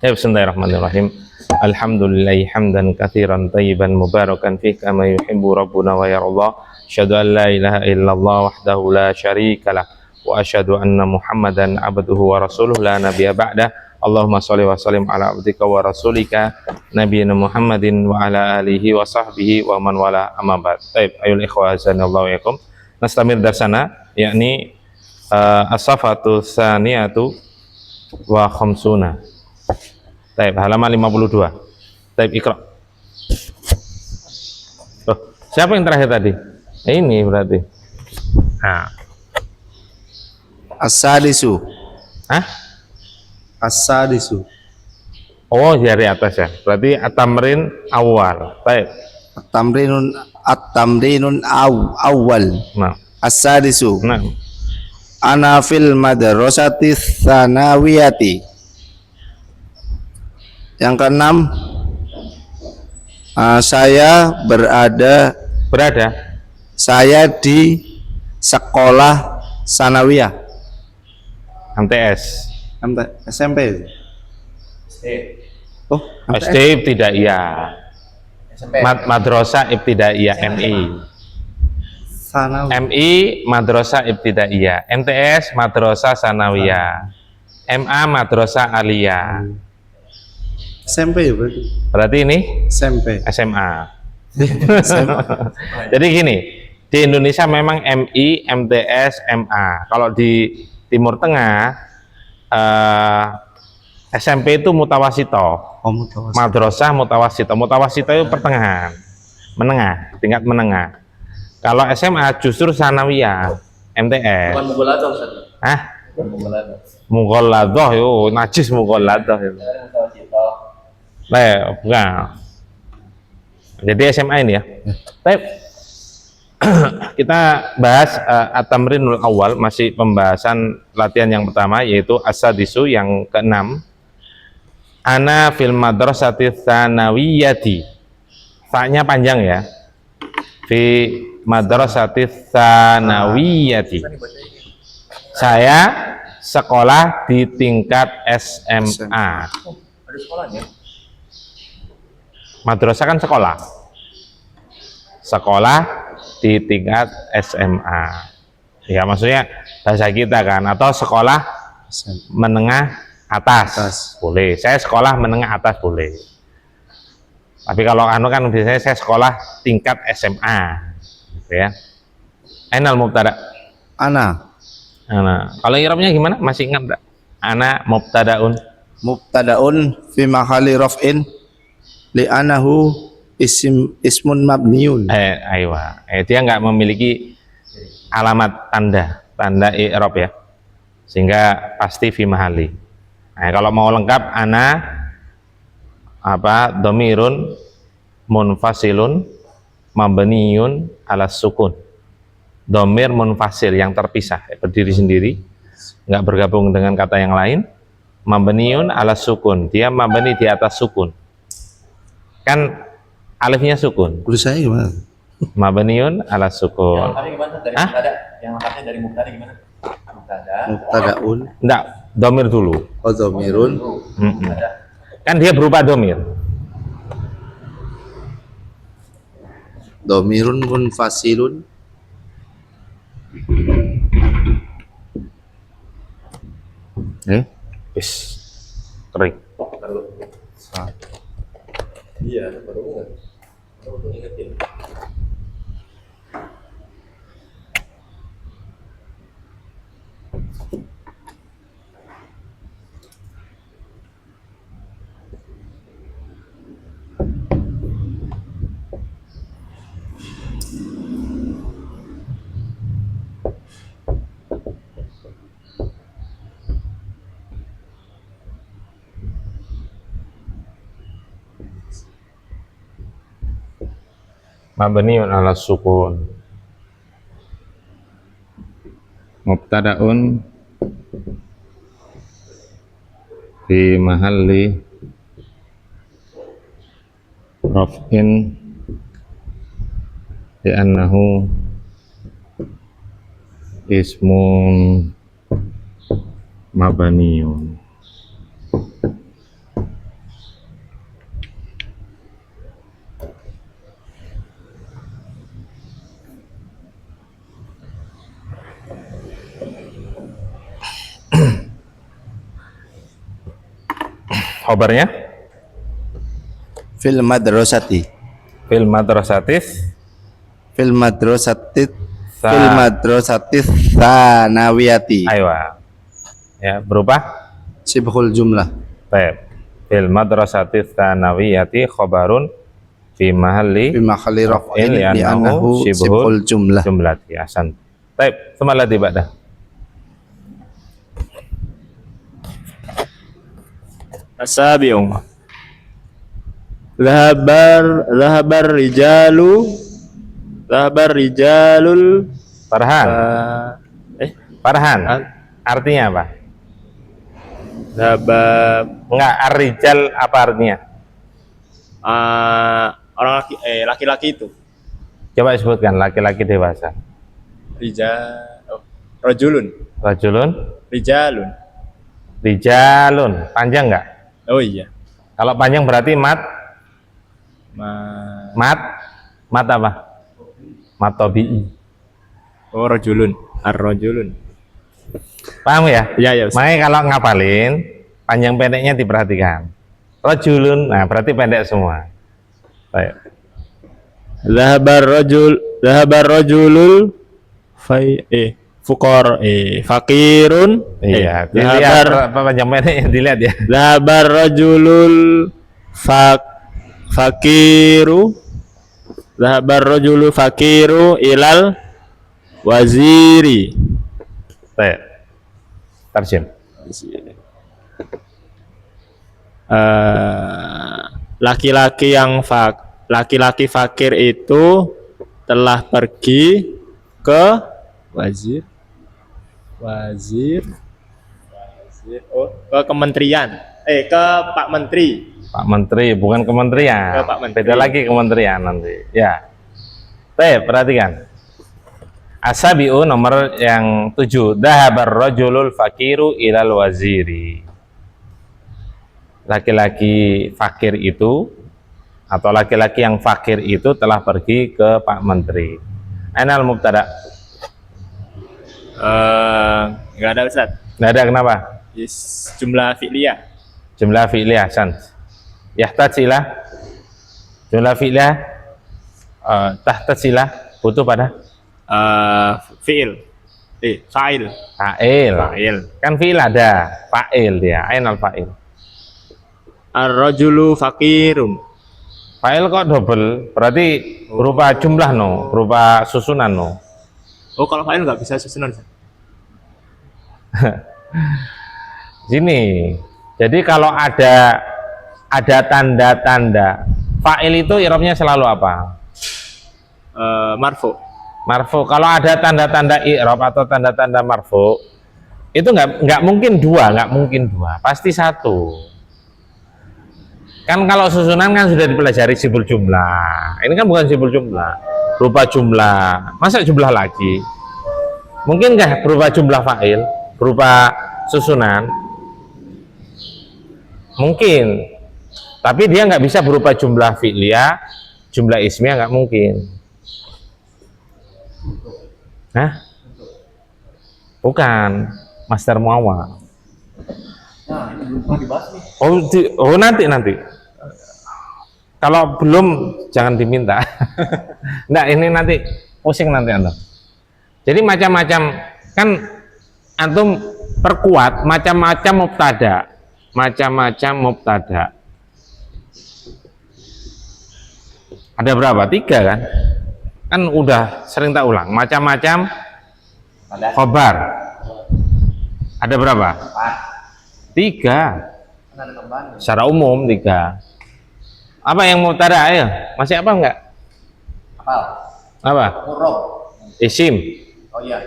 Ya, bismillahirrahmanirrahim. Alhamdulillahi hamdan katsiran tayyiban mubarakan fih kama yuhibbu rabbuna wa yarda. Asyhadu an la ilaha illallah wahdahu la syarikalah wa asyhadu anna Muhammadan abduhu wa rasuluhu la nabiyya ba'dah. Allahumma shalli wa sallim ala abdika wa rasulika nabiyina Muhammadin wa ala alihi wa sahbihi wa man wala amma ba'd. Baik, ayol ikhwah azanallahu yakum. Nastamir darsana yakni as-safatu tsaniyatu wa khamsuna. Taib, halaman 52. Taib, ikra. Loh, siapa yang terakhir tadi? Ini berarti. Nah. As-sadisu. Hah? As-sadisu. Oh, dari atas ya. Berarti at-tamrin awal. Taib. At-tamrinun awal. Nah. As-sadisu. Nah. Ana fil madrasati tsanawiyati. Yang keenam, saya saya di sekolah sanawiyah. MTS. SMP. Oh, SD ibtidaiyah. Madrasah ibtidaiyah MI. Sanawiyah. MI Madrasah ibtidaiyah. MTS Madrasah sanawiyah. MA Madrasah aliyah. SMP ya berarti. Berarti ini SMP. SMA. Jadi gini, di Indonesia memang MI, MTS, MA. Kalau di Timur Tengah SMP itu mutawasito. Oh, mutawasito. Madrasah mutawasito. Mutawasito itu pertengahan, menengah, tingkat menengah. Kalau SMA justru sanawiyah, MTS. Bukan mughalladah Ustaz. Hah? Bukan mughalladah. Mughalladah yo, najis mughalladah yo. Nah, bukan. Jadi SMA ini ya. Baik. Kita bahas at-tamrinul awal, masih pembahasan latihan yang pertama yaitu as-sadisu yang keenam. Ana fil madrasati tsanawiyati. Fa-nya panjang ya. Fi madrasati tsanawiyati. Saya sekolah di tingkat SMA. Ada sekolahnya. Madrasah kan sekolah. Sekolah di tingkat SMA. Ya, maksudnya bahasa kita kan, atau sekolah menengah atas. Boleh. Saya sekolah menengah atas boleh. Tapi kalau anu kan biasanya saya sekolah tingkat SMA. Gitu ya. Ainal mubtada. Ana. Kalau i'rabnya gimana? Masih ingat enggak? Ana mubtadaun. Mubtadaun fi mahalli raf'in li'anahu ismun mabniun. Aywa. Dia nggak memiliki alamat tanda i'rab ya, sehingga pasti fi mahali. Nah, kalau mau lengkap ana dhamirun munfasilun mabniun ala sukun. Dhamir munfasil yang terpisah, berdiri sendiri, nggak bergabung dengan kata yang lain. Mabniun ala sukun, dia mabni di atas sukun. Kan alifnya sukun. Tulis saya gimana? Mabniun ala sukun. Yang tadi gimana? Dari mubtada. Yang angkatnya dari mubtada gimana? Mubtadaun. Enggak, domir dulu. Oh, dhamirun. Kan dia berupa domir. Dhamirun munfasilun. Wis kering. Iya, baru ingat. Baru ingetin. Mabniun ala sukun. Mubtadaun fi mahalli raf'in li'annahu ismun mabniun. Khobarnya fil madrasati. fil madrasatis Fil madrasatit. Sa- Fil madrasatis tsanawiyati. aywa. Ya, berupa Sibhul jumlah. baik. Fil madrasatis tsanawiyati khobarun fi mahalli Fi mahalli raf'in li'annahu li'annahu sibhul sibhul jumlah. jumlati. Ahsan. Baik, thumma alladhi ba'dah. Asabi'u Zahabar rijalul Farhan. Farhan. Ah. Artinya apa? Zahabar Enggak, ar-rijal apa artinya? orang laki-laki itu Coba sebutkan laki-laki dewasa. rajulun Rajulun, rijalun. rijalun. Panjang enggak? Oh iya. Kalau panjang berarti mat apa? Mat tabi'i. Oh rajulun, ar-rajulun. Paham ya? Iya ya. Makanya kalau ngapalin panjang pendeknya diperhatikan. Rajulun, nah berarti pendek semua. Baik. Zahabar rajulul fakirun. Iya, Zahabar dilihat apa panjang pendeknya dilihat ya. Zahabar rajulul fakiru. Zahabar rajulu fakiru ilal waziri. Baik. Tarjim. Laki-laki fakir itu telah pergi ke wazir ke kementerian ke Pak Menteri. Pak Menteri, bukan kementerian. Ke Pak Menteri. Beda lagi kementerian nanti. Ya. Baik, perhatikan. Asabi'u nomor yang 7. Dhahabar rajulul fakiru ilal waziri. Laki-laki fakir itu atau laki-laki yang fakir itu telah pergi ke Pak Menteri. Ainal mubtada? Enggak ada Ustaz. Nggak ada, kenapa? Jumlah fi'liyah. Jumlah fi'liyah, Hasan. Yahtaj ilah. Jumlah fi'liyah tahtaj ilah butuh pada Fi'il. Fa'il. fa'il. Fa'il. Kan fi'il ada, fa'il dia. Ainal fa'il. Ar-rajulu fakirun. Fa'il kok double? Berarti berupa jumlah no, berupa susunan no. Oh, kalau fa'il nggak bisa susunan. Sini. Jadi kalau ada tanda-tanda fa'il itu i'rabnya selalu apa? Marfu. Marfu. Kalau ada tanda-tanda i'rab atau tanda-tanda marfu, itu nggak mungkin dua, pasti satu. Kan kalau susunan kan sudah dipelajari sibul jumlah. Ini kan bukan sibul jumlah, berupa jumlah. Masa jumlah lagi? Mungkin nggak berupa jumlah fa'il, berupa susunan? Mungkin. Tapi dia nggak bisa berupa jumlah fi'liyah, jumlah ismiyah, nggak mungkin. Hah? Bukan, master muawal. Oh, nanti. Kalau belum jangan diminta. Nah, ini nanti pusing nanti Anda. Jadi macam-macam kan antum perkuat macam-macam mubtada. Ada berapa? 3 kan? Kan udah sering tak ulang. Macam-macam khobar. Ada berapa? 3. Secara umum 3. Apa yang mubtada? Ayo, masih apa enggak? Apa? Isim. Oh iya,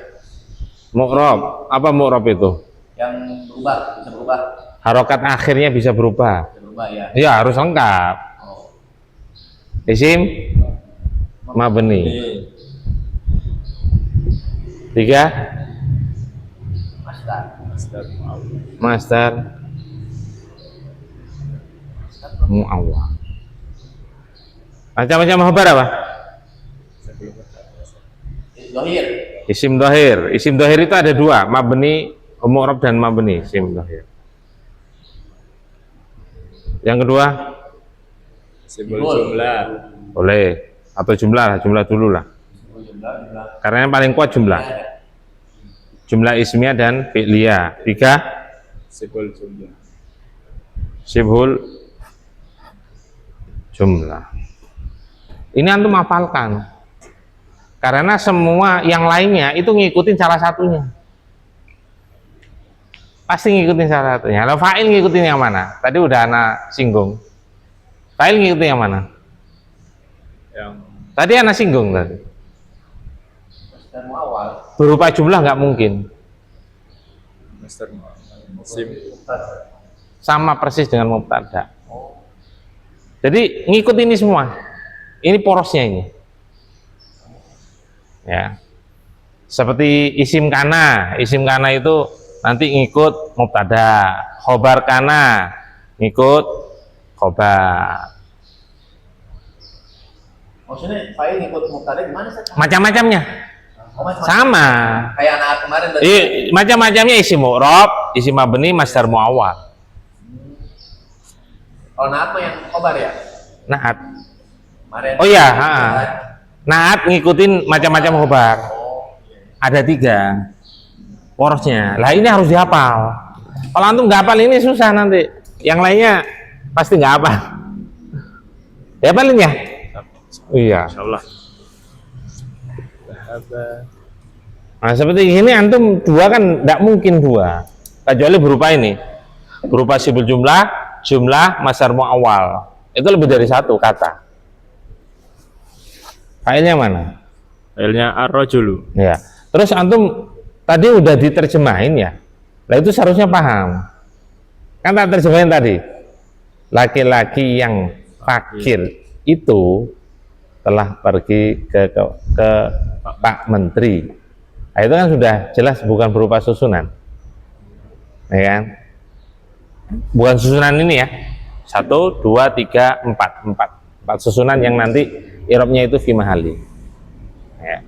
Mu'rab. Apa mu'rab itu? yang bisa berubah Harokat akhirnya bisa berubah. ya. Ya, harus lengkap. Isim mabni. 3. Masdar mu'awwal. Macam-macam khabar apa? Zahir. Isim dhahir. Isim dhahir itu ada 2, mabni, mu'rab dan mabni. Isim dhahir. Yang kedua Simbol Simbol. jumlah. boleh, atau jumlah lah, jumlah dulu lah. Jumlah. Karena yang paling kuat jumlah. Jumlah ismiyah dan fi'liyah. 3 Simbol jumlah. sibhul jumlah. Ini antum hafalkan. Karena semua yang lainnya itu ngikutin salah satunya. Pasti ngikutin salah satunya. Kalau fa'il ngikutin yang mana? Tadi udah anak singgung. Fa'il ngikutin yang mana? Yang Tadi anak singgung tadi. Dan mau awal. Berupa jumlah nggak mungkin. master sim Sama persis dengan mubtada. Jadi ngikut ini semua. Ini porosnya ini. Ya. Seperti isim kana. Isim kana itu nanti ngikut mubtada. Khobar kana ngikut khobar. Maksudnya file ngikut mubtada gimana sih? Macam-macamnya Oh, macam-macam. sama. Kayak anak kemarin berarti. Macam-macamnya isim mu'rab, isim mabni, masdar muawwal. Kalau naat mah yang khobar ya? Naat. Kemarin. Oh iya, naat ngikutin macam-macam khobar. Oh, iya. Ada 3 porosnya. Lah ini harus dihafal. Kalau antum nggak hafal ini susah nanti. Yang lainnya pasti nggak hafal. Dihafalin ya? Iya. insyaallah. Nah seperti ini antum 2 kan nggak mungkin 2. Kecuali berupa ini. Berupa sibul jumlah, jumlah, masdar muawwal. Itu lebih dari 1 kata. Failnya mana? Filenya ar-rajulu. Ya. Terus antum tadi udah diterjemahin ya. Lah itu seharusnya paham. Kan tak terjemahin tadi. Laki-laki yang fakir itu telah pergi ke Pak Menteri. Nah, itu kan sudah jelas bukan berupa susunan. Ya kan? Bukan susunan ini ya. 1 2 3 4 4 susunan yang nanti i'rabnya itu fi mahali. Ya.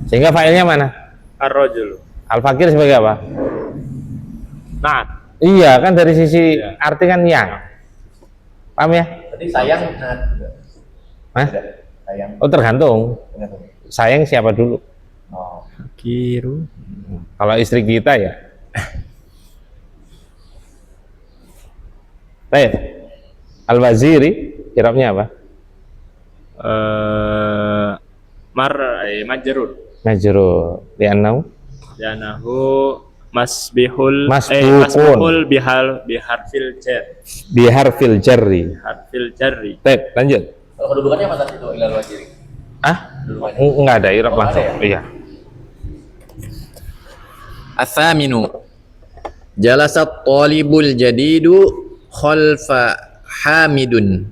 Sehingga failnya mana? Ar-rajulu. Al-fakir sebagai apa? Naat. Iya kan dari sisi arti kan yang. Paham ya? Tadi sayang naat juga. Hah? Sayang. Oh tergantung. Sayang siapa dulu? Oh. Kiru. Kalau istri kita ya. Baik. Al-waziri i'rabnya apa? Majrur. Majrur. Li'annahu Yanahu masbihul Masbuqun. masbihul biharfil jar. biharfil jarri. Harfil jarri. Baik, lanjut. Kalau kedudukannya apa tadi itu ilal wajiri? Ah? Kedudukannya. Enggak ada i'rab Oh, langsung. ada ya? Iya. Athaminu jalasat talibul jadidu khalfa hamidun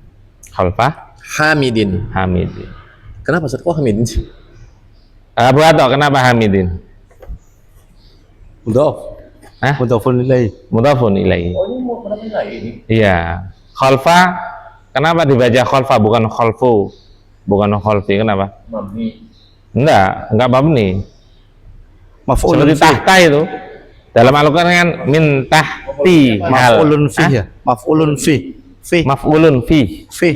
Khalfah hamidin. Hamidin. Kenapa Ustaz kok hamidin sih? Abu Atok, kenapa Hamidin? Mudhaf. Hah? Mudhafun ilaih. Mudhafun ilaihi. Oh ini mau kenapa nilai ini? Iya. Khalfa, kenapa dibaca khalfa bukan khalfu? Bukan khalfi, kenapa? Mabni. Enggak mabni. Maf'ulun Seperti fi. tahta itu. Dalam Al-Qur'an kan min tahti hal. Maf'ulun fi Hah? ya. Maf'ulun fi. Fi. Maf'ulun fi. Fi.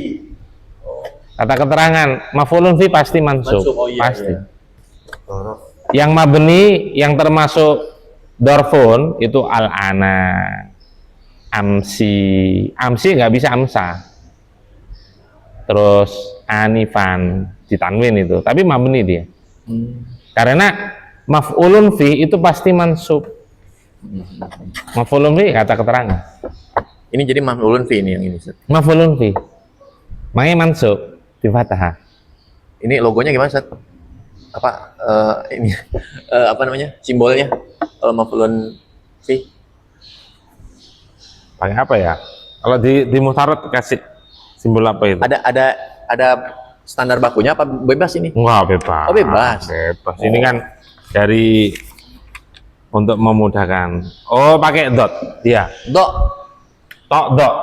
Kata keterangan maf'ulun fi pasti mansub. Mansub, oh iya, Pasti. iya. Yang mabni yang termasuk dorfun itu al-ana, amsi nggak bisa amsa, terus anifan ditanwin itu, tapi mabni dia. Karena maf'ulun fi itu pasti mansub. Maf'ulun fi kata keterangan. Ini jadi maf'ulun fi ini yang ini Ustaz. Maf'ulun fi. Makanya mansub di fathah. Ini logonya gimana Ustaz? Apa ini apa namanya? Simbolnya kalau maf'ulun fi? Pakai apa ya? Kalau di Muhtarat kasih simbol apa itu? Ada standar bakunya apa bebas ini? Wah, bebas. Oh, bebas. Bebas. Ini kan dari untuk memudahkan. Oh, pakai dot. Iya. Dok. Tok dot.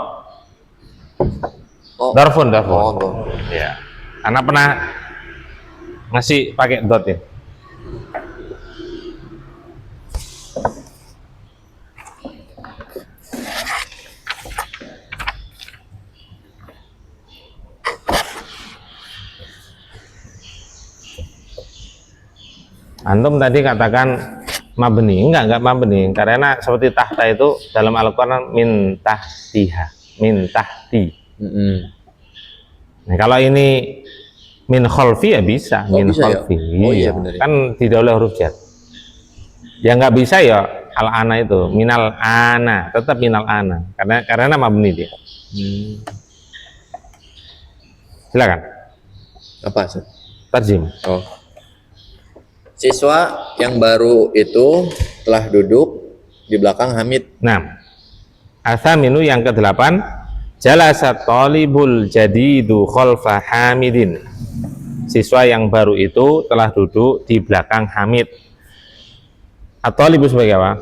Oh. Darfun. Oh, dok. Iya. Anak pernah ngasih pakai dot ya. Antum tadi katakan mabni, enggak mabni, karena seperti tahta itu dalam Al-Quran min tahtiha, min tahti. Nah, kalau ini min khalfi ya bisa, Oh, min bisa ya? khalfi. Oh, iya benar ya. Kan didahului huruf jar. Yang nggak bisa ya al-ana itu, minal ana, tetap minal ana, karena mabni dia. Silakan. Apa Ustaz? Tarjim. Oh. Siswa yang baru itu telah duduk di belakang Hamid. Nah, Athaminu yang ke-8, jalasa talibul jadidu khalfa Hamidin. Siswa yang baru itu telah duduk di belakang Hamid. At-talibu sebagai apa?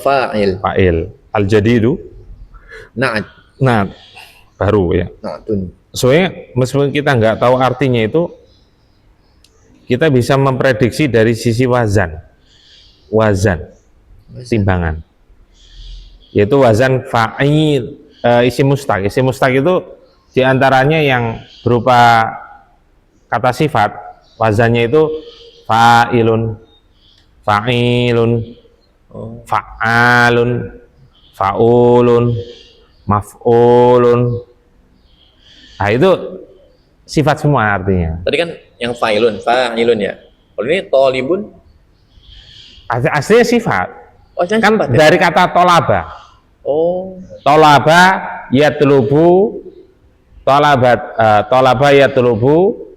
Fa'il. Fa'il. Al-jadidu. Na'at. Nah, baru ya. Na'atun. Soalnya meskipun kita nggak tahu artinya itu, kita bisa memprediksi dari sisi wazan, timbangan, yaitu wazan fa'il, isim mustaq. Isim mustaq itu diantaranya yang berupa kata sifat, wazannya itu fa'ilun, fa'ilun, fa'alun, fa'ulun, maf'ulun. Nah itu sifat semua artinya. Tadi kan yang fa'ilun ya. Kalau ini tolibun, Aslinya sifat. oh jangan Kan sifat ya? dari kata tolaba. Oh, Tolaba yatlubu, tolaba yatlubu,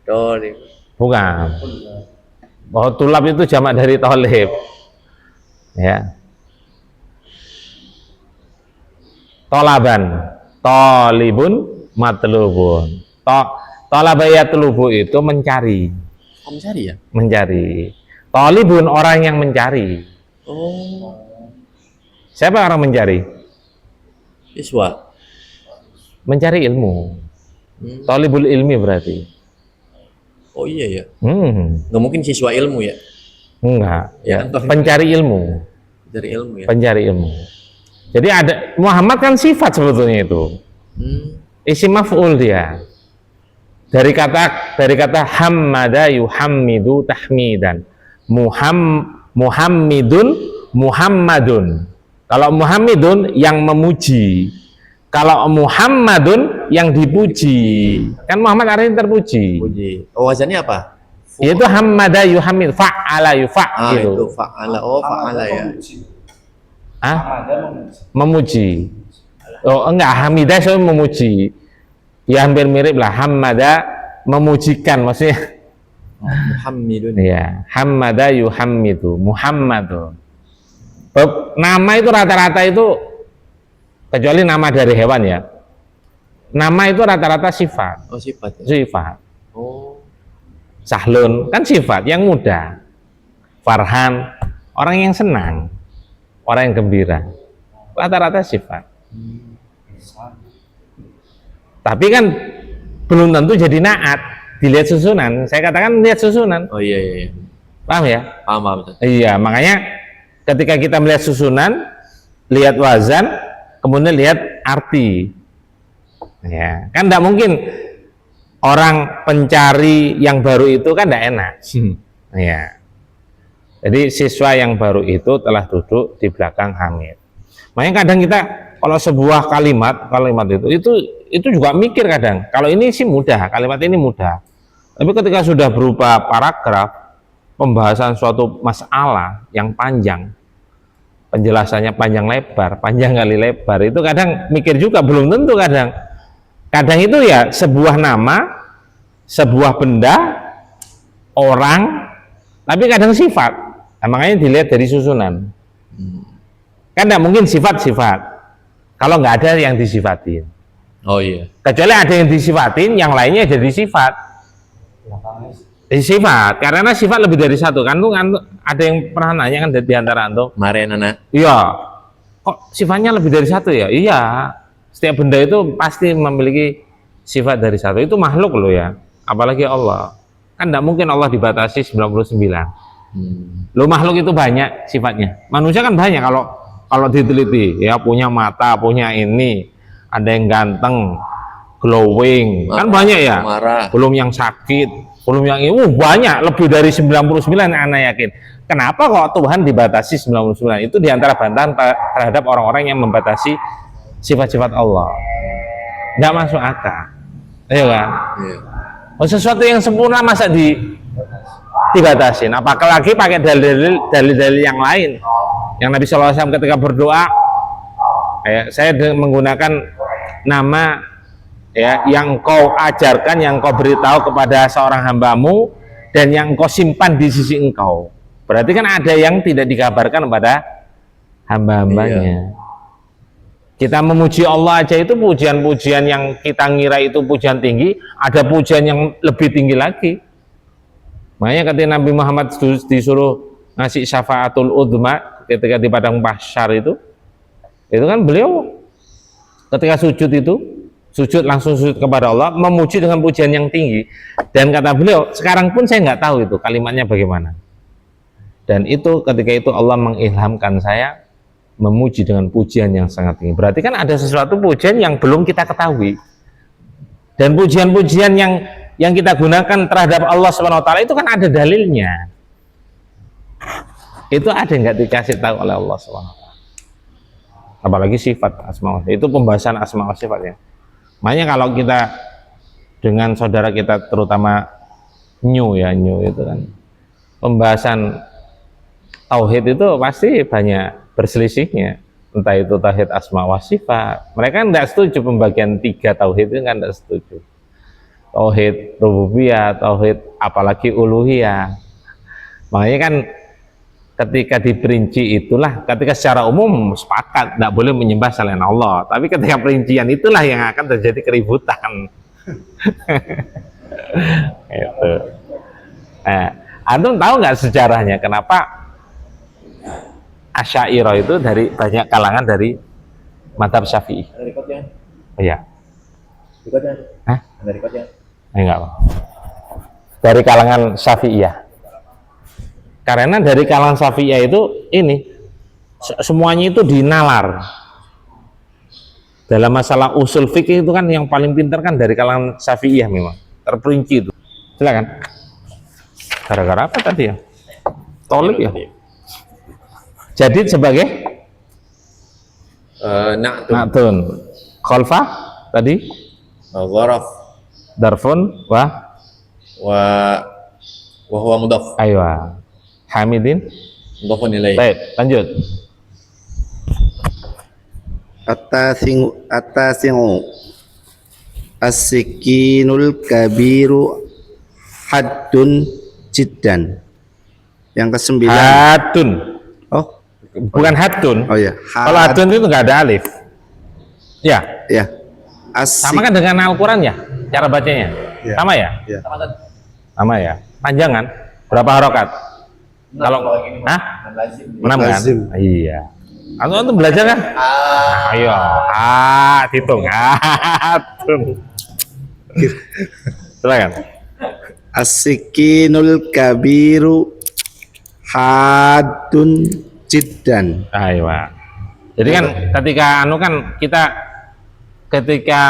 tolib. bukan. Bahwa tulab itu jamak dari tolib. Ya. Tolaban, tolibun, matlubun. Tolaba yatlubu itu mencari. Oh, mencari ya? Mencari. Tolibun orang yang mencari. Oh, Siapa orang mencari? siswa. Mencari ilmu. Tolibul ilmi berarti. Oh iya ya. Nggak mungkin siswa ilmu ya? Enggak. Ya, Ya. Pencari ilmu. Dari ilmu ya. Pencari ilmu. Jadi ada Muhammad kan sifat sebetulnya itu. Isim maf'ul dia. Dari kata hammada yuhammidu tahmidan. Muhammidun Muhammadun. Kalau Muhammadun yang memuji. Kalau Muhammadun yang dipuji. Kan Muhammad artinya terpuji. Puji. Oh, wazannya apa? Itu hammada yuhammid, fa'ala yufa'il. Itu fa'ala. Oh, fa'ala ya. Memuji. Oh enggak, hamidah soalnya memuji. Ya hampir mirip lah, hammada memujikan maksudnya. Muhammadun. Ya, hammada yuhammidu, Muhammadun. Nama itu rata-rata itu, kecuali nama dari hewan ya, nama itu rata-rata sifat. Oh, sifat ya? Sifat. Oh. Sahlun kan sifat yang mudah. Farhan orang yang senang, orang yang gembira, rata-rata sifat. Tapi kan belum tentu jadi naat. Dilihat susunan, saya katakan lihat susunan. Oh iya. Paham ya? Paham. Iya, makanya ketika kita melihat susunan, lihat wazan, kemudian lihat arti. Ya, kan tidak mungkin orang pencari yang baru itu kan tidak enak. Ya. Jadi siswa yang baru itu telah duduk di belakang Hamid. Makanya kadang kita kalau sebuah kalimat itu juga mikir kadang. Kalau ini sih mudah, kalimat ini mudah. Tapi ketika sudah berupa paragraf, pembahasan suatu masalah yang panjang, penjelasannya panjang kali lebar, itu kadang mikir juga, belum tentu kadang. Kadang itu ya sebuah nama, sebuah benda, orang, tapi kadang sifat. Nah, makanya dilihat dari susunan. Kan tidak mungkin sifat-sifat kalau nggak ada yang disifatin. Oh iya. Kecuali ada yang disifatin, yang lainnya jadi sifat. Sifat, karena sifat lebih dari satu. Kan tuh ada yang pernah nanya kan di antara antum. Kemarin anak. Iya. Kok sifatnya lebih dari satu ya? Iya. Setiap benda itu pasti memiliki sifat dari satu. Itu makhluk loh ya. Apalagi Allah. Kan tidak mungkin Allah dibatasi 99. Loh, makhluk itu banyak sifatnya. Manusia kan banyak kalau diteliti ya, punya mata, punya ini, ada yang ganteng, glowing, kan banyak ya. Marah. Belum yang sakit, Belum yang ini banyak, lebih dari 99 anak yakin. Kenapa kok Tuhan dibatasi 99? Itu diantara bantahan terhadap orang-orang yang membatasi sifat-sifat Allah. Nggak masuk akal. Iya kan? Iya. Oh, sesuatu yang sempurna masa dibatasin? Apalagi pakai dalil-dalil yang lain. Yang Nabi SAW ketika berdoa, saya menggunakan nama ya yang kau ajarkan, yang kau beritahu kepada seorang hambamu, dan yang kau simpan di sisi engkau. Berarti kan ada yang tidak dikabarkan kepada hamba-hambanya. Iya. Kita memuji Allah aja itu pujian-pujian yang kita ngira itu pujian tinggi, ada pujian yang lebih tinggi lagi. Makanya ketika Nabi Muhammad disuruh ngasih syafaatul udma ketika di padang mahsyar itu kan beliau ketika sujud itu langsung sujud kepada Allah, memuji dengan pujian yang tinggi. Dan kata beliau, sekarang pun saya nggak tahu itu kalimatnya bagaimana. Dan itu ketika itu Allah mengilhamkan saya memuji dengan pujian yang sangat tinggi. Berarti kan ada sesuatu pujian yang belum kita ketahui. Dan pujian-pujian yang kita gunakan terhadap Allah SWT itu kan ada dalilnya. Itu ada nggak dikasih tahu oleh Allah SWT. Apalagi sifat asma wa sifat. Itu pembahasan asma wa sifatnya. Makanya kalau kita dengan saudara kita terutama new itu kan pembahasan tauhid itu pasti banyak berselisihnya, entah itu tauhid asma wa sifat. Mereka tidak setuju pembagian 3 tauhid itu, kan tidak setuju. Tauhid rububiyah, tauhid apalagi uluhiyah. Makanya kan ketika diperinci itulah, ketika secara umum sepakat tidak boleh menyembah selain Allah, tapi ketika perincian itulah yang akan terjadi keributan. Gitu. Nah, antum tahu nggak sejarahnya kenapa Asy'ariyah itu dari banyak kalangan dari mazhab Syafi'i? Ada rekodnya? Oh, iya. Rekodnya? Hah? Ada rekodnya? Enggak, Pak. Dari kalangan Syafi'iyah. Karena dari kalangan Syafi'iyah itu ini semuanya itu dinalar. Dalam masalah usul fikih itu kan yang paling pintar kan dari kalangan Syafi'iyah memang. Terperinci itu. Silakan. Gara-gara apa tadi ya? Tolik ya? Jadid sebagai Na'tun. Khalfah tadi Gharaf Darfun wa huwa mudhaf. Aywa. Hamidin. Mudhafun ilaih. Baik, lanjut. At-tasi'u as-sikinul kabiru haddun jiddan. Yang ke-9. Hatun. Oh, Bukan hatun. oh ya. Kalau hatun itu nggak ada alif. Ya, Ya. sama kan dengan Al-Quran ya, cara bacanya. Ya. Sama ya? Ya. Sama kan? Sama ya. Panjangan. Berapa harokat? Kalau ini hah? lazim. 6 kan? Lazim. Iya. Antum belajar kan? Ayo. Hitung. Hatun. Silakan. As-sikinul kabiru haddun jiddan. Ayo. Jadi kan ketika ketika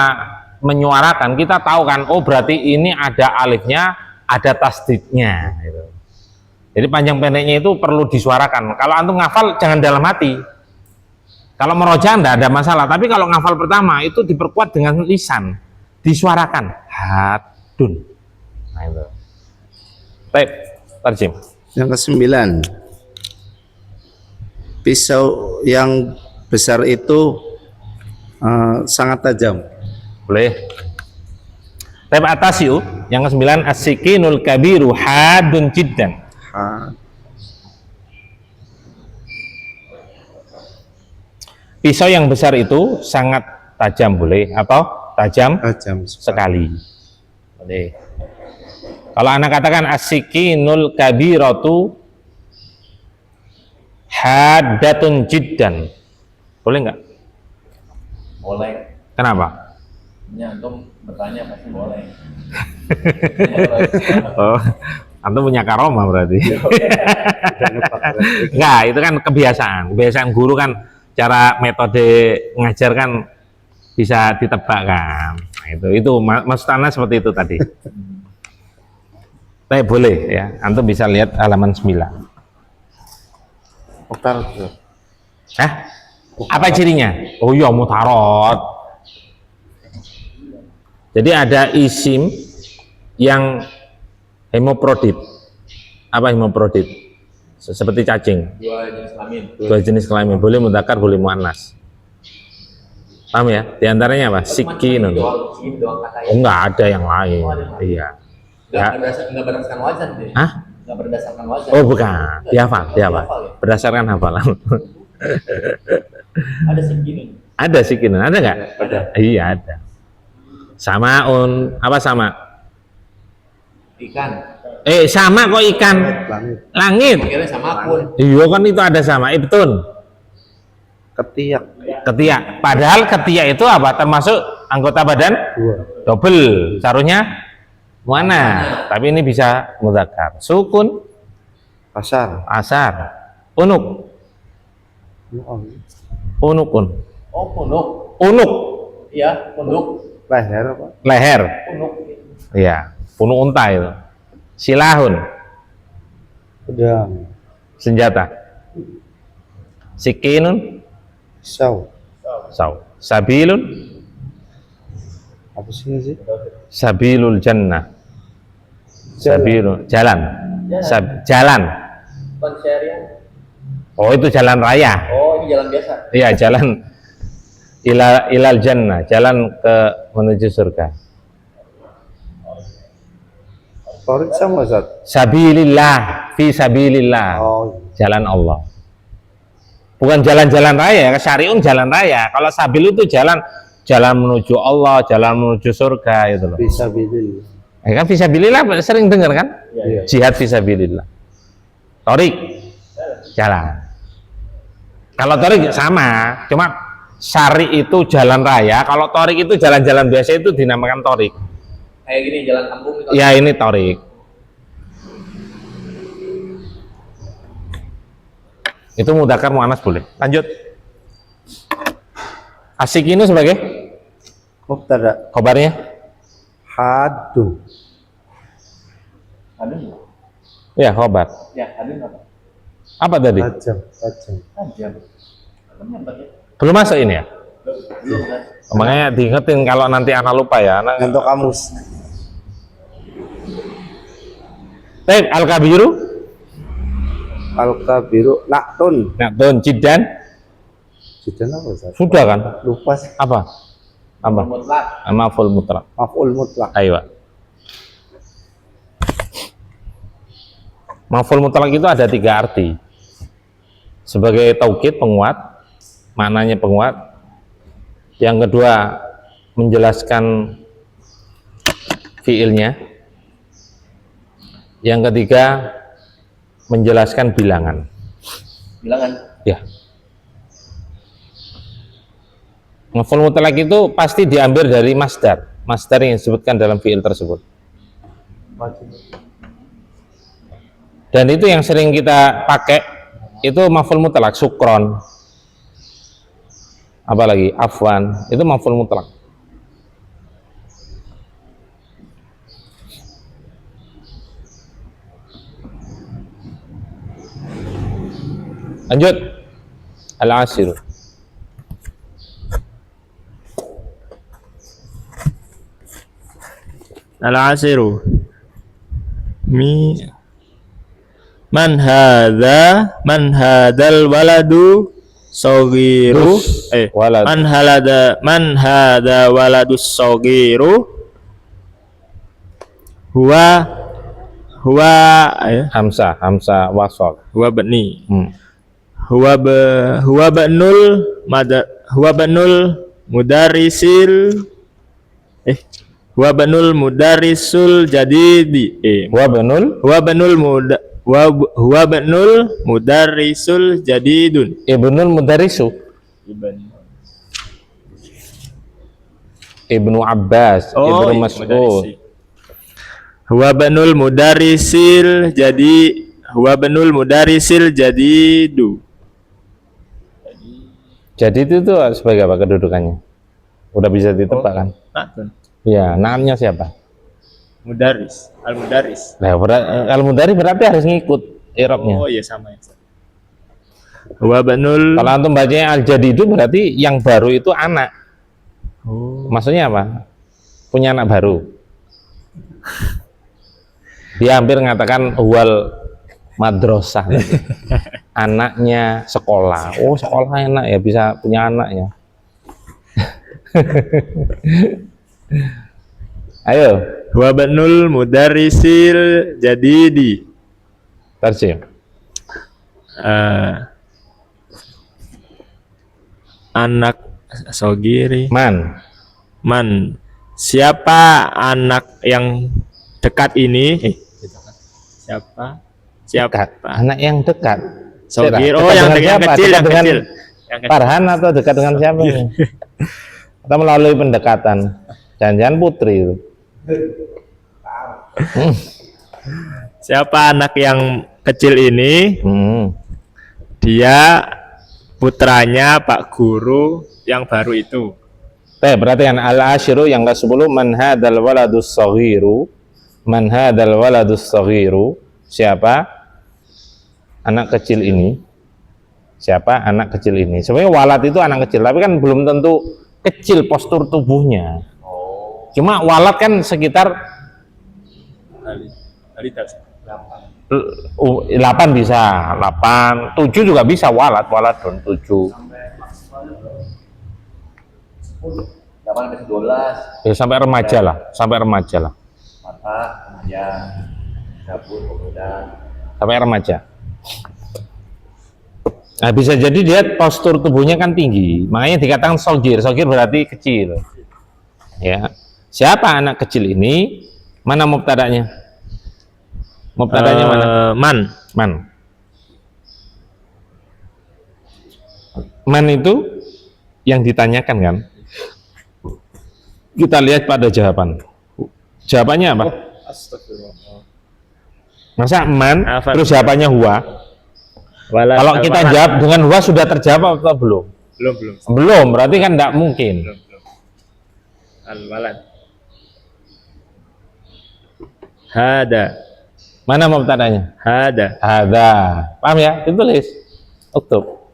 menyuarakan kita tahu kan, oh berarti ini ada alifnya, ada tasdidnya gitu. Jadi panjang pendeknya itu perlu disuarakan. Kalau antum ngafal jangan dalam hati. Kalau meroja enggak ada masalah, tapi kalau ngafal pertama itu diperkuat dengan lisan, disuarakan hadun. Nah itu. Baik, tarjim. Yang ke-9, pisau yang besar itu sangat tajam. Boleh. Tapi atas yuk, yang ke-9 as-sikinul kabiru hadun jiddan. Pisau yang besar itu sangat tajam, boleh, atau tajam sekali. Boleh. Kalau anak katakan as-sikinul kabiratu haddatun jiddan, boleh nggak? Boleh. Kenapa? Ini antum bertanya pasti boleh. Oh, antum punya karomah berarti. Enggak, itu kan kebiasaan guru kan, cara metode ngajar kan bisa ditebak kan. Nah, itu maksud Anda seperti itu tadi. Tapi boleh ya, antum bisa lihat halaman 9. Mukhtar. Hah? Apa cirinya? Oh iya, mutarot. Jadi ada isim yang hemoprodit. Apa hemoprodit? Seperti cacing. Dua jenis kelamin. Dua jenis kelamin, boleh mudzakkar, boleh muannas. Paham ya? Di antaranya apa? Sikinun. Ini doang kata Oh, enggak ada yang lain. Oh, ada yang lain. Iya. Nggak berdasarkan wazan deh. Hah? Nggak berdasarkan wazan. Oh, bukan. Dihafal, dihafal. ya? Berdasarkan hafalan. Ada segini. Ada sikinun, ada enggak? Ada. Iya, ada. Samaun, apa sama? Ikan. Sama kok ikan. Langit. Langit. Kira sama akun. Iya kan itu ada sama. Ibtun. Ketiak. Ketiak. Padahal ketiak itu apa? Termasuk anggota badan? 2. Double. Seharusnya mana? Tapi ini bisa mudzakkar. Sukun, Pasar. asar, unuk, unukun, Oh, punduk. unuk, Iya, punduk. Leher apa? leher. Punduk. Iya, punuk unta itu. Silahun, Pedang. senjata. Sikinun, Pisau. saw. Sabilun, Apa sih? sabilul jannah. Sabilun, jalan. Jalan. Konsernya. Oh, itu jalan raya. Oh, ini jalan biasa. Iya, jalan ilal jannah, jalan ke menuju surga. Torik sama Ustaz. Sabilillah, fi sabilillah. Oh, Jalan Allah. Bukan jalan-jalan raya, syariun jalan raya. Kalau sabil itu jalan menuju Allah, jalan menuju surga itu loh. bisa bilil. Kan fisabilillah sering dengar kan? Iya. Jihad fisabilillah. Torik jalan. Kalau torik sama, cuma syari itu jalan raya, kalau torik itu jalan-jalan biasa itu dinamakan torik. Kayak gini jalan kampung itu. Ya ini torik. Itu mudzakkar muannas boleh. Lanjut. Asikinu sebagai Mubtada. khobarnya Hadun. Adun. ya khobar. Ya, adun apa? Apa tadi? Tajam. Tajam. Tajam. Namanya apa ya? Belum masuk ini ya? Belum kan? Makanya diingetin kalau nanti anak lupa ya. Anak. Untuk kamus. Baik, al-kabiru. Al-kabiru. Naktun. Nah, don jidan. Jidan apa Ustaz? Sudah kan? Lupa sih. Apa? Apa? Mutlak. Maf'ul mutlaq. Maf'ul mutlak. Ayo. Maf'ul mutlaq itu ada 3 arti. Sebagai taukid, penguat, maknanya penguat. Yang kedua, menjelaskan fiilnya. Yang ketiga, menjelaskan bilangan. Bilangan. Ya. Maf'ul mutlaq itu pasti diambil dari masdar. Masdar yang disebutkan dalam fiil tersebut. Dan itu yang sering kita pakai itu maf'ul mutlaq, sukron. Apalagi afwan, itu maf'ul mutlaq. Lanjut. Al-asir. Al-asiru. Man hadal waladu sogiru Walad. man hada waladus sogiru huwa Hamzah wasol. huwa bani Hmm. huwa banul mudarisil huwa banul mudarisul jadidi huwa banul mudarisul jadidun Ibnul Mudarisu. Ibnu Abbas, Ibnu Mas'ud. huwa banul mudarisil jadidu. Jadi itu tuh sebagai apa kedudukannya? Udah bisa ditebak kan? Natun. Iya, naamnya siapa? Mudaris. Al-mudaris. Nah, kalau mudari berarti harus ngikut i'rabnya. Oh iya sama ya. Huwa banul. Kalau antum bacanya al-jadidu berarti yang baru itu anak. Oh. Maksudnya apa? Punya anak baru. Dia hampir mengatakan wal madrasah. Anaknya sekolah. Oh, sekolah enak ya, bisa punya anak ya. Ayo, Huwa banul mudarisil jadidi. terjem. Anak sogiri. Man. Siapa anak yang dekat ini? Siapa? Dekat. Anak yang dekat. Sogir. Dekat Oh, yang dengan siapa? kecil, Dekat yang dengan kecil. Yang kecil. Farhan atau dekat dengan siapa? Atau melalui pendekatan? Jangan-jangan putri itu. Siapa anak yang kecil ini? Dia putranya Pak Guru yang baru itu. Perhatikan al-ashiru yang ke-10, man hadzal waladus saghiru. Man hadzal waladus saghiru. Siapa anak kecil ini? Siapa anak kecil ini? Sebenarnya walad itu anak kecil, tapi kan belum tentu kecil postur tubuhnya. Cuma walad kan sekitar 8 bisa, 8, 7 juga bisa walad don 7. 8 sampai 12. Ya, sampai remaja lah. Mata, kemudian dapur, kemudian Sampai remaja. Nah, bisa jadi dia postur tubuhnya kan tinggi, makanya dikatakan sogir. Sogir berarti kecil. Ya. Siapa anak kecil ini? Mana mubtada'nya? Mubtada'nya mana? Man. Man itu yang ditanyakan kan? Kita lihat pada jawaban. Jawabannya apa? Masa man, terus jawabannya huwa? Kalau kita jawab dengan huwa sudah terjawab atau belum? Belum. Belum, berarti kan tidak mungkin. Al-walad. Hada. Mana mubtada'nya? Hada. Ada. Paham ya? Ditulis. Uktub.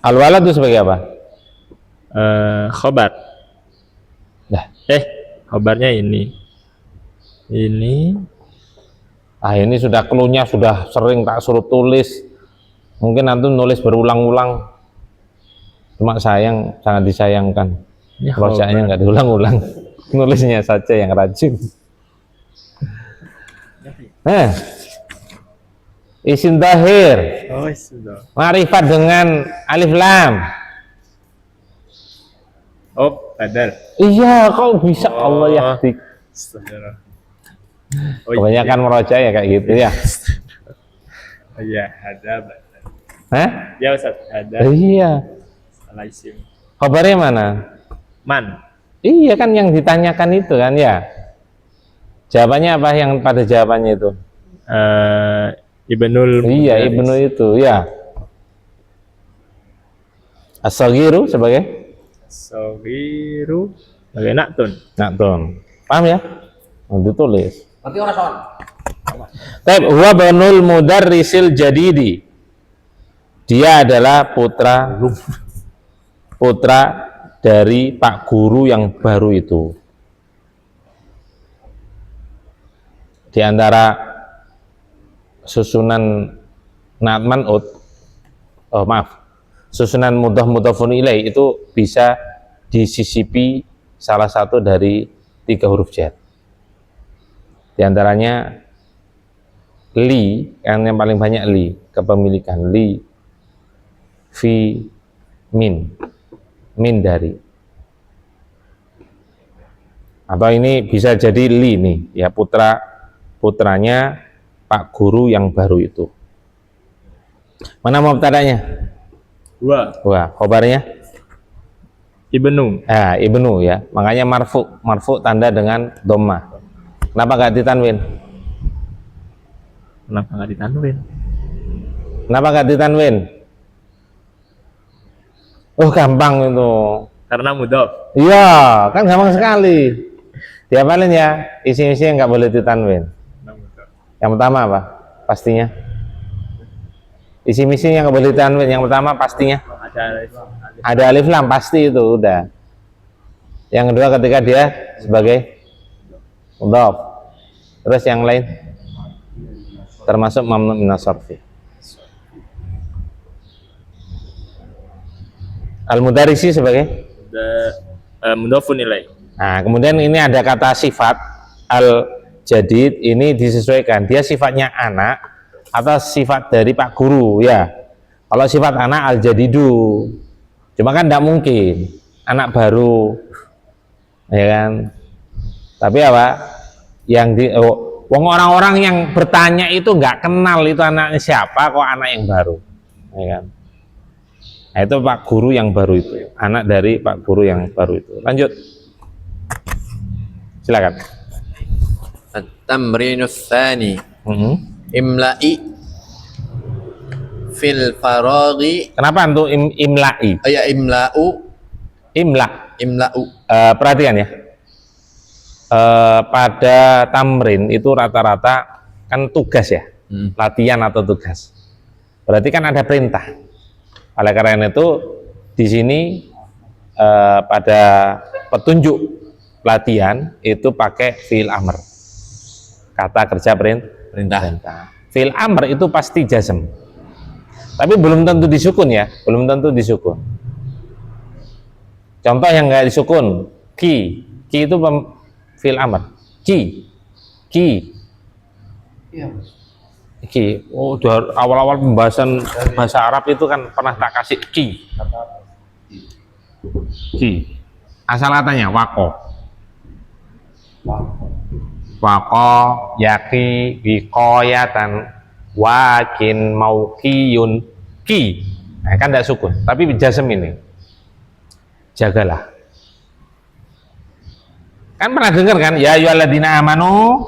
Al-walad itu sebagai apa? Khobar. Nah, Khobarnya ini. ini sudah cluenya sudah sering tak suruh tulis. Mungkin antum nulis berulang-ulang. Cuma sayang, sangat disayangkan. Ini Prosesnya nggak diulang-ulang. Nulisnya saja yang rajin. Isim dhahir. Oh, sudah. Ma'rifat dengan alif lam. Oh, badal. Iya, kok bisa Allah ya. Oh, Kebanyakan meroja ya kayak gitu ya. iya, ada badal. Hah? Ya, Ustaz, ada. Iya. Salah isim. Kabarnya mana? Man. Iya kan yang ditanyakan itu kan ya. Jawabannya apa yang pada jawabannya itu? Ibnul Iya, Mudaris. Ibnu itu ya. As-saghiru sebagai Sogiru sebagai naktun. naktun. Paham ya? Nanti tulis. nanti orang soal. Taib huwa banul mudarrisil jadidi. Dia adalah putra dari Pak Guru yang baru itu. Di antara susunan na'at man'ut, susunan mudhaf-mudhafun ilaih itu bisa disisipi salah satu dari 3 huruf jar. Di antaranya li, yang paling banyak li, kepemilikan li, fi, min dari. Atau ini bisa jadi li nih, ya putranya Pak Guru yang baru itu. Mana mubtada'nya? Wah, khobarnya? Ibnu. Ibnu ya. Makanya marfu tanda dengan dhammah. Kenapa nggak ditanwin? Kenapa nggak ditanwin? Kenapa nggak ditanwin? Oh gampang itu. Karena mudhof. Iya, kan gampang sekali. Dihafalin ya, isi-isi yang nggak boleh ditanwin. Yang pertama apa? Pastinya. Isi-isi yang nggak boleh ditanwin. Yang pertama pastinya. Ada alif lam, pasti itu udah. Yang kedua ketika dia sebagai mudhof. Terus yang lain termasuk mamnu minas sarfi. Al-mudarisi sebagai Mudhofun ilaih. nah, kemudian ini ada kata sifat al-jadid, ini disesuaikan dia sifatnya anak atau sifat dari Pak Guru ya. Kalau sifat anak al-jadidu, cuma kan tidak mungkin anak baru ya kan. Tapi apa yang orang-orang yang bertanya itu nggak kenal itu anaknya siapa, kok anak yang baru ya kan. Nah, itu Pak Guru yang baru itu, anak dari Pak Guru yang baru itu. Lanjut, silakan. At-tamrinus tsani. Imla'i fil faraghi. Kenapa untuk imla'i? Ya imla'u. Imla'u. Perhatian ya, pada tamrin itu rata-rata kan tugas ya, latihan atau tugas. Berarti kan ada perintah. Oleh karena itu di sini pada petunjuk latihan itu pakai fi'il amr, kata kerja perintah. Fi'il amr itu pasti jazm, tapi belum tentu disukun ya, belum tentu disukun. Contoh yang nggak disukun, ki itu fi'il amr, ki. Oh, awal-awal pembahasan bahasa Arab itu kan pernah tak kasih ki. Asal katanya wako, yaki, wikoyatan, wakin, maukiyun, ki. Nah, kan tidak sukun, tapi jazm ini. Jagalah. Kan pernah dengar kan? Ya ayyuhalladzina amanu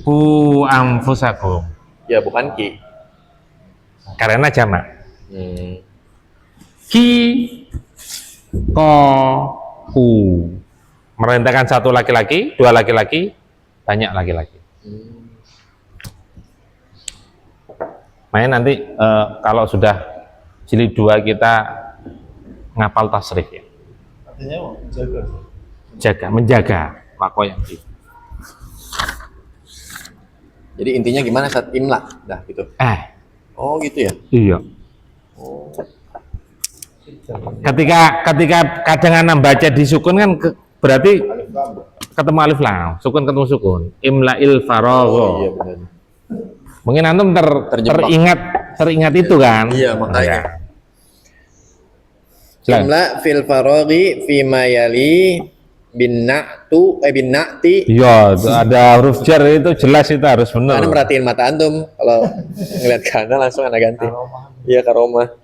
qu anfusakum. Ya bukan ki. Karena jamak. Ki ko ku. Merintahkan satu laki-laki, dua laki-laki, banyak laki-laki. Makanya nanti kalau sudah jilid 2 kita ngapal tasrif ya. Artinya Menjaga yang gitu. Jadi intinya gimana saat imla? Dah gitu. Oh gitu ya. Iya. Ketika kadang anak baca di sukun kan berarti ketemu alif lam, sukun ketemu sukun. Imla'il faragh. Oh iya benar. Mungkin antum teringat itu kan? Iya makanya. Silakan. Imla fil faraghi fi ma yali bin na'ti. Iya, ada huruf jar itu jelas, itu harus benar. Karena merhatiin mata antum kalau ngeliat kanan langsung anak ganti. Iya karomah.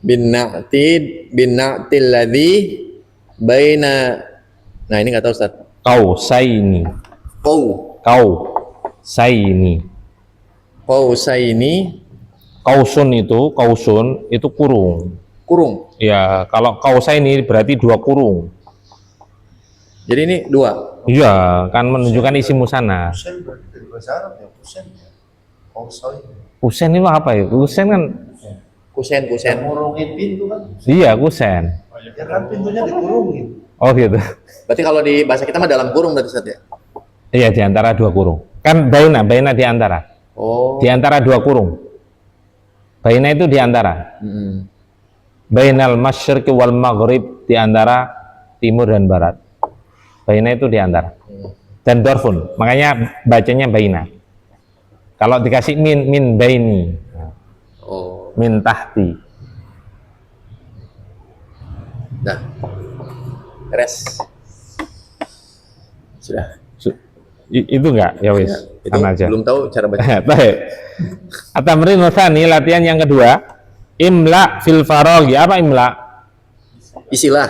Bin na'ti ladzi baina. Nah ini nggak tahu Ustaz. Qausaini. Kausun itu kurung. Ya, kalau kausaini berarti 2 kurung. Jadi ini 2. Iya, kan menunjukkan isi musanna. Kusen berarti dari bahasa Arab ya, kusen ya. Kusen itu apa ya? Kusen kan? Kusen. Ngurungin pintu kan. Iya, kusen. Ya kan pintunya dikurungin. Oh gitu. Berarti kalau di bahasa kita mah dalam kurung berarti Ustaz ya? Iya, di antara 2 kurung. Kan baina di antara. Oh. Di antara 2 kurung. Baina itu di antara. Bainal masyriqi wal maghrib, di antara timur dan barat. Baina itu di antara. Dan dorfun, makanya bacanya baina. Kalau dikasih min baini. Oh. Min tahti. Dah. Beres. Sudah. Itu enggak? Ya wis, Itu aja. belum tahu cara baca. Baik. At-tamrin tsani, latihan yang kedua. Imla fil faraghi. Apa imla? Isilah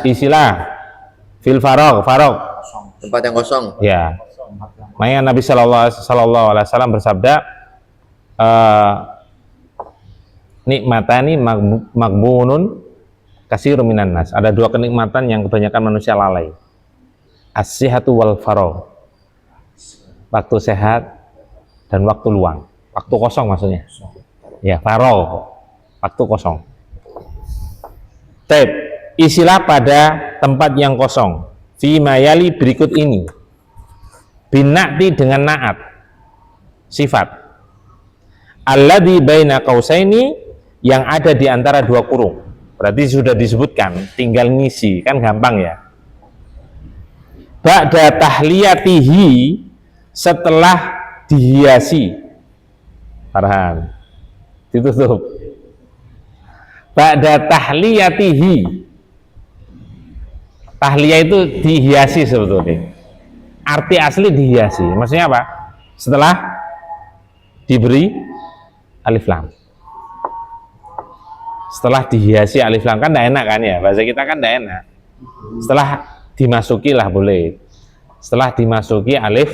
Fil faragh. tempat yang kosong. Ya. Makanya Nabi sallallahu alaihi wasallam bersabda, nikmatani magbunun Katsirun minan nas. Ada dua kenikmatan yang kebanyakan manusia lalai. As-sihhatu wal faragh. Waktu sehat dan waktu luang. Waktu kosong maksudnya. Ya, faragh. Waktu kosong. Taib, isilah pada tempat yang kosong. Fi mayali berikut ini. Bina'ti dengan na'at. Sifat. Alladzi baina qausaini, yang ada di antara dua kurung. Berarti sudah disebutkan, tinggal ngisi, kan gampang ya. Ba'da tahliyatihi, setelah dihiasi. Farhan. Ditutup. Ba'da tahliyatihi. Tahliyah itu dihiasi sebetulnya. Arti asli dihiasi. Maksudnya apa? Setelah diberi alif lam. Setelah dihiasi alif lam, kan tidak enak kan ya, bahasa kita kan tidak enak. Setelah dimasuki lah boleh, setelah dimasuki alif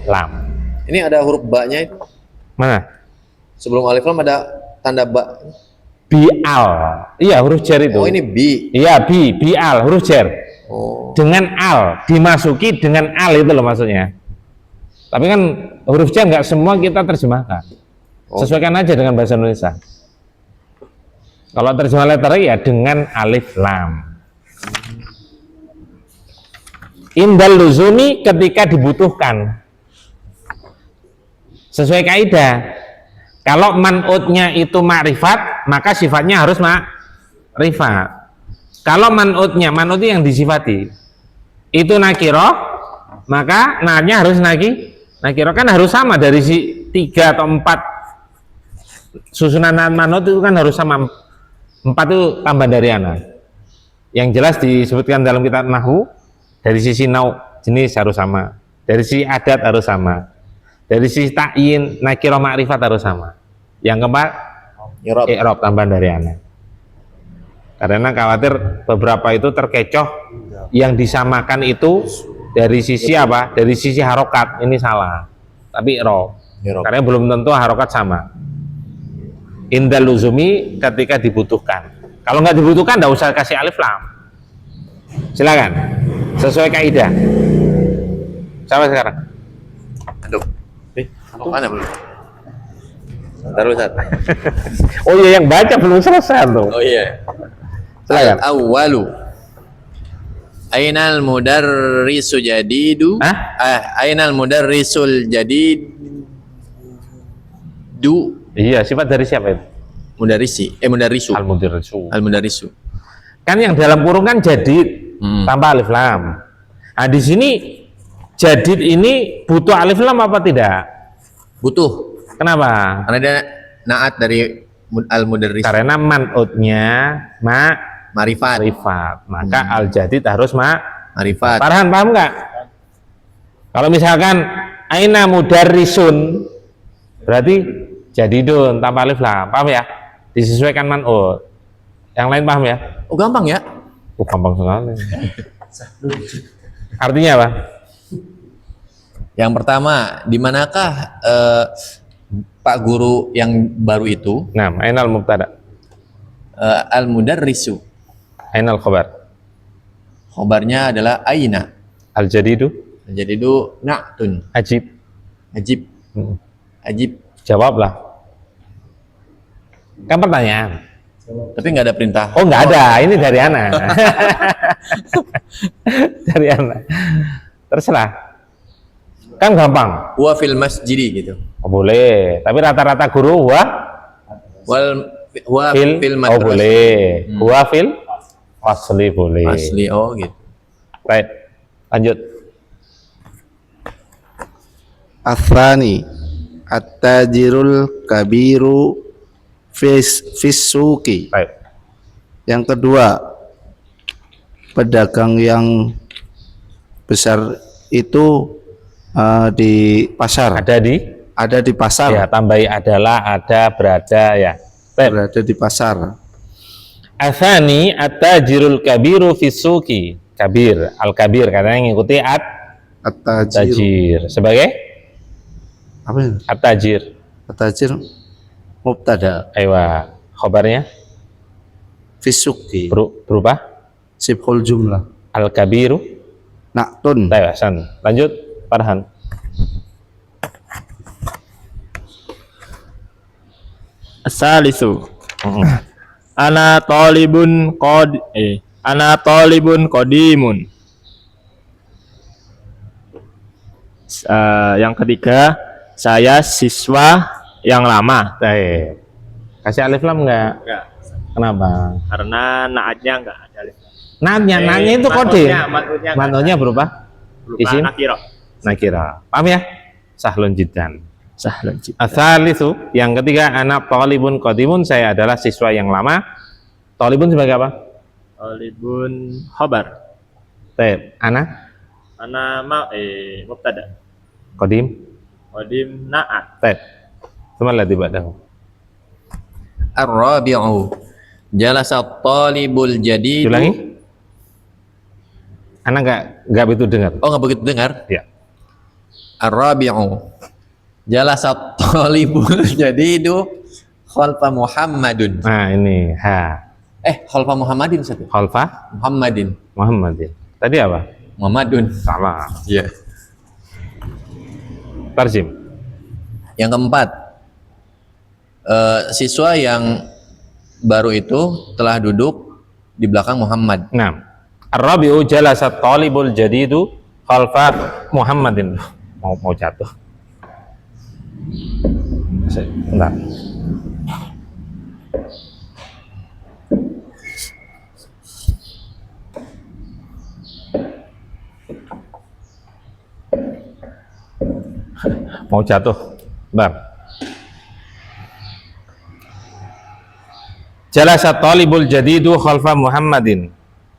lam. Ini ada huruf ba-nya itu. Mana? Sebelum alif lam ada tanda ba. Bi'al, iya huruf jar itu. Oh ini bi. Iya bi'al, huruf jar. Oh. Dengan al, dimasuki dengan al itu loh maksudnya. Tapi kan huruf jar nggak semua kita terjemahkan. Sesuaikan aja dengan bahasa Indonesia. Kalau terjemah letter ya dengan alif lam. Indal luzumi, ketika dibutuhkan. Sesuai kaidah. Kalau man'utnya itu ma'rifat, maka sifatnya harus ma'rifat. Kalau man'ut itu yang disifati. Itu nakiro, maka na'nya harus nakiro, kan harus sama dari si 3 atau 4 susunan man'ut itu kan harus sama. 4 itu tambah dari ana. Yang jelas disebutkan dalam kitab Nahwu, dari sisi nau jenis harus sama, dari sisi adat harus sama, dari sisi ta'yin nakirah ma'rifat harus sama. Yang keempat i'rab tambahan dari ana. Karena khawatir beberapa itu terkecoh, yang disamakan itu dari sisi apa? Dari sisi harokat, ini salah. Tapi i'rab. Karena belum tentu harokat sama. Indal luzumi, ketika dibutuhkan. Kalau nggak dibutuhkan, nggak usah kasih alif lam. Silakan, sesuai kaidah. Sampai sekarang. Aduh. Mana belum? Taruh Ustaz. Oh iya, yang baca belum selesai tuh. Oh iya. Silakan. Al-awwalu. Ainal mudarrisu jadidu? Ainal mudarrisul jadidu? Iya, sifat dari siapa itu? Mudarrisi. Mudarrisu. Al-mudarrisu. Al-mudarrisu. Kan yang dalam kurung kan jadid tanpa alif lam. Nah di sini jadid ini butuh alif lam apa tidak? Butuh. Kenapa? Karena dia naat dari al-mudarris. Karena man'utnya Ma'rifat. maka al-jadid harus Ma'rifat. Farhan, paham nggak? Kalau misalkan aina mudarrisun, berarti jadidun tanpa alif lam, paham ya? Disesuaikan man'ut. Yang lain paham ya? Oh gampang ya? Oh gampang sekali. Artinya apa? Yang pertama, di manakah Pak Guru yang baru itu? Nah, ainal mubtada, Al-mudarrisu. ainal khabar, Khobarnya adalah aina. al jadidu, Jadi itu na'tun. ajib. Ajib. Ajib. Jawablah. Kan pertanyaan. Tapi nggak ada perintah. Oh nggak ada, ini dari Ana. Dari Ana. Terserah. Kan gampang. Wa fil masjidi gitu. Oh, boleh. Tapi rata-rata guru Wa fil oh madrasah. boleh. Wa fil fasli boleh. Asli, oh gitu. Baik. Lanjut. Athani at-tajirul kabiru fisuki. Baik. Yang kedua, pedagang yang besar itu di pasar. Ada di pasar. ya, tambahi adalah, ada, berada ya. Baik. Berada di pasar. Athani at-tajirul kabiru fisuki. Kabir, al-kabir karena yang ngikuti At-tajir. tajir sebagai Apa ini? at-tajir. At-tajir mubtada. Aywa, khabarnya Fisuki. Berubah Sibhul jumlah. al-kabiru. Na'tun. Taib, Hasan. Lanjut, Farhan. Asalisu. Ana talibun qadimun. Yang ketiga, saya siswa yang lama. Taib. Kasih alif lam enggak? Enggak, Kenapa? karena naatnya enggak ada alif. Naatnya itu kode. Matnunya berubah isim nakiro. nakira. Paham ya? Sahlun jiddan. Sahlun jiddan. Asalisu, yang ketiga, anak talibun qadimun, saya adalah siswa yang lama. Talibun sebagai apa? Talibun khobar. Taib. Anak Ana mubtada. qadim. Qadim naat. Taib. Semuanya tiba dah. Ar-rabi'u jalasa talibul jadid. Ulangi. Anak enggak begitu dengar. Oh, nggak begitu dengar. Ya. Ar-rabi'u jalasa talibul jadidu khalfa Muhammadun. Nah, ini Khalfa Muhammadin satu. khalfa Muhammadin. Muhammadin. Tadi apa? Muhammadun. Salah. Iya. Tarjim. Yang keempat, siswa yang baru itu telah duduk di belakang Muhammad. Nah, Ar-Rabi'u jalasa talibul jadidu khalfa Muhammadin. Mau jatuh. Bentar. Mau jatuh. Bentar. Jalasa talibul jadidu khalfa Muhammadin.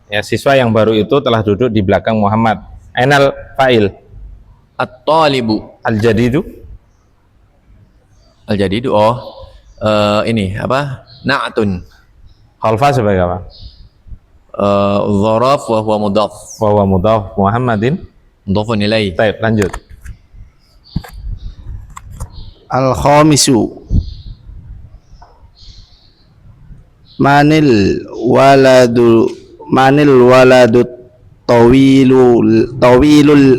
Ya, siswa yang baru itu telah duduk di belakang Muhammad. Ainal fa'il. At-talibu Al-jadidu. al-jadidu ini apa? Na'tun. Khalfa sebagai apa? Dzaraf wa huwa mudhaf. Wa huwa mudhaf Muhammadin. Mudhafun ilaih. Baik, lanjut. Al-khamisu manil waladu tawilul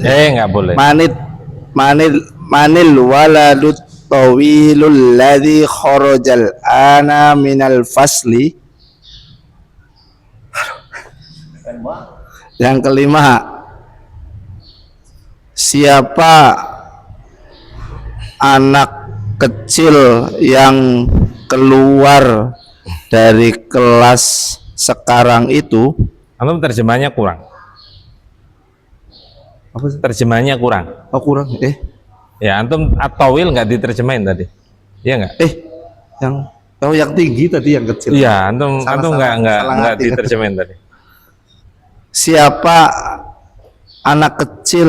Enggak boleh. manil waladu tawilul ladzi kharajal ana minal fasli. Yang kelima, siapa anak kecil yang keluar dari kelas sekarang itu? Antum terjemahnya kurang. Apa sih? Terjemahnya kurang. Oh, kurang. Ya, antum at-tawil enggak diterjemahin tadi. Iya enggak? Yang tinggi tadi yang kecil. Iya, antum Salah enggak ngerti. diterjemahin tadi. Siapa anak kecil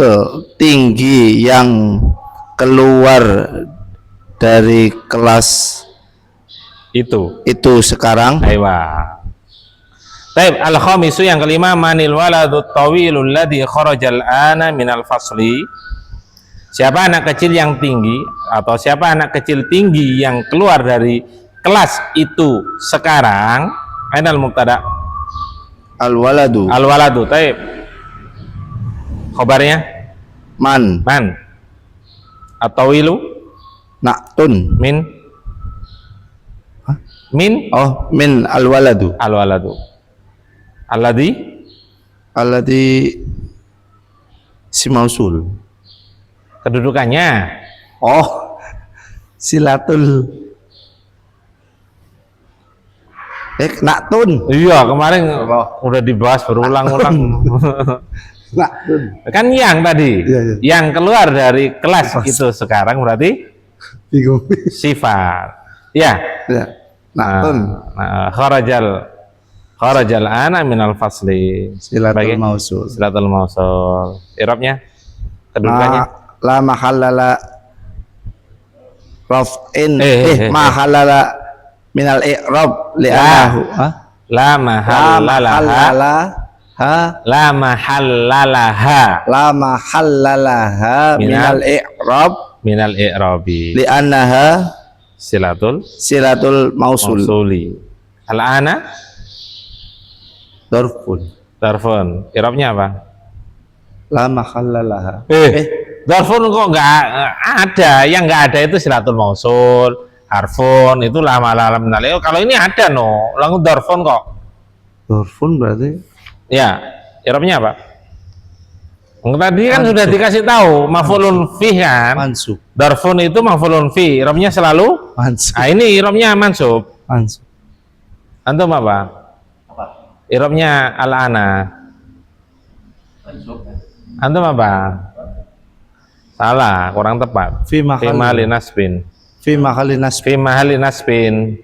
tinggi yang keluar dari kelas Itu. itu sekarang? Aywa. Taib, al-khamisu yang kelima, manil waladu tawilul ladzi kharajal ana minal fasli. Siapa anak kecil yang tinggi atau siapa anak kecil tinggi yang keluar dari kelas itu sekarang? Ainal mubtada? Al-waladu. Al-waladu. Taib. Khabarnya? Man. At-tawilu Na'tun. min Hah? min Oh, min al-waladu. al-waladu. Alladzi Alladzi si mausul. kedudukannya Oh, silatul. Na'tun. iya kemarin udah dibahas berulang-ulang. Na'tun. Kan yang tadi Iya. yang keluar dari kelas itu sekarang berarti Bingung. sifat ya. Ya. Na'tun. Kharajal ana minal fasli. Silatul Sebagai mausul. silatul mausul. I'rabnya kedudukannya La mahallala raf'in mahallala minal i'rab li'anahu. la mahallalaha La mahallalaha minal i'rab minal i'rabi li'annaha silatul silatul mausul. mausuli. Al-ana Dorfun. Darfun. I'rabnya apa? La mahallalaha. Darfun kok nggak ada? Yang nggak ada itu silatul mausul, harfun itu lama-lama menaleo. Kalau ini ada no, langsung darfun kok. Dorfun berarti Ya, i'rabnya apa? Tadi kan sudah dikasih tahu maf'ulun fi kan. mansub. Darfun itu maf'ulun fi, i'rabnya selalu. Mansub. Nah, ini i'rabnya mansub. Mansub. Antum apa? Apa? I'rabnya al-ana. Antum apa? Salah, kurang tepat. Fi Fi mahal. mahali nasbin. Fi mahalli nasb. Fi mahali nasbin.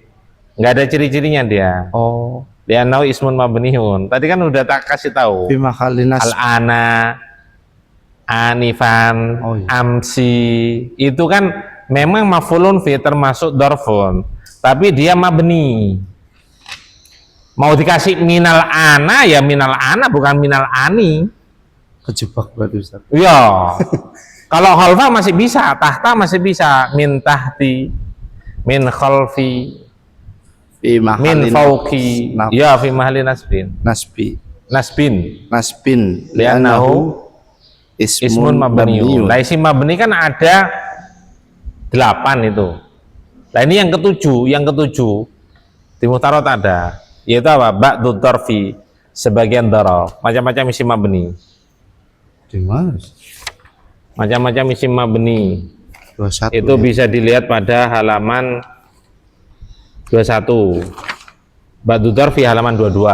Nggak ada ciri-cirinya dia. Oh. Dia nau ismun mabniun. Tadi kan udah tak kasih tahu. Fi mahalli nasb. Al-ana, anifan, Oh, iya. amsi. Itu kan memang maf'ulun fi termasuk dorfun. Tapi dia mabni. Mau dikasih minal ana ya minal ana bukan minal ani. Kejebak berarti Ustaz. Iya. Kalau khalfa masih bisa, tahta masih bisa, min tahti, min khalfi, Fi min mahalli fauqi. Naf- Ya fi mahali nasbin. nasbi. Nasbin. Nasbin Li'annahu ismun mabniun. mabniun. Nah, isim mabni kan ada 8 itu. Nah, ini yang ketujuh di Muhtarot ada, yaitu apa? Ba'du dzarfi, sebagian dzaraf. Macam-macam isim mabni. Di mana? Macam-macam isim mabni. 21. Itu ya? bisa dilihat pada halaman 21. Ba'du dzarfi halaman 22.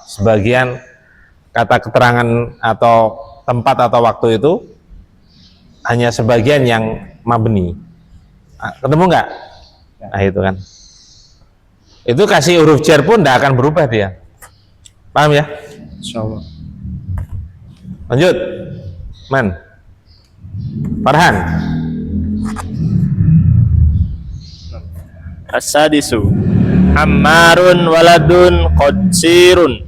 Sebagian kata keterangan atau tempat atau waktu itu hanya sebagian yang mabni. Ketemu nggak? Nah itu kan. Itu kasih huruf jar pun tidak akan berubah dia. Paham ya? Insyaallah. Lanjut. Man. Farhan. As-sadisu Ammarun waladun qadsirun.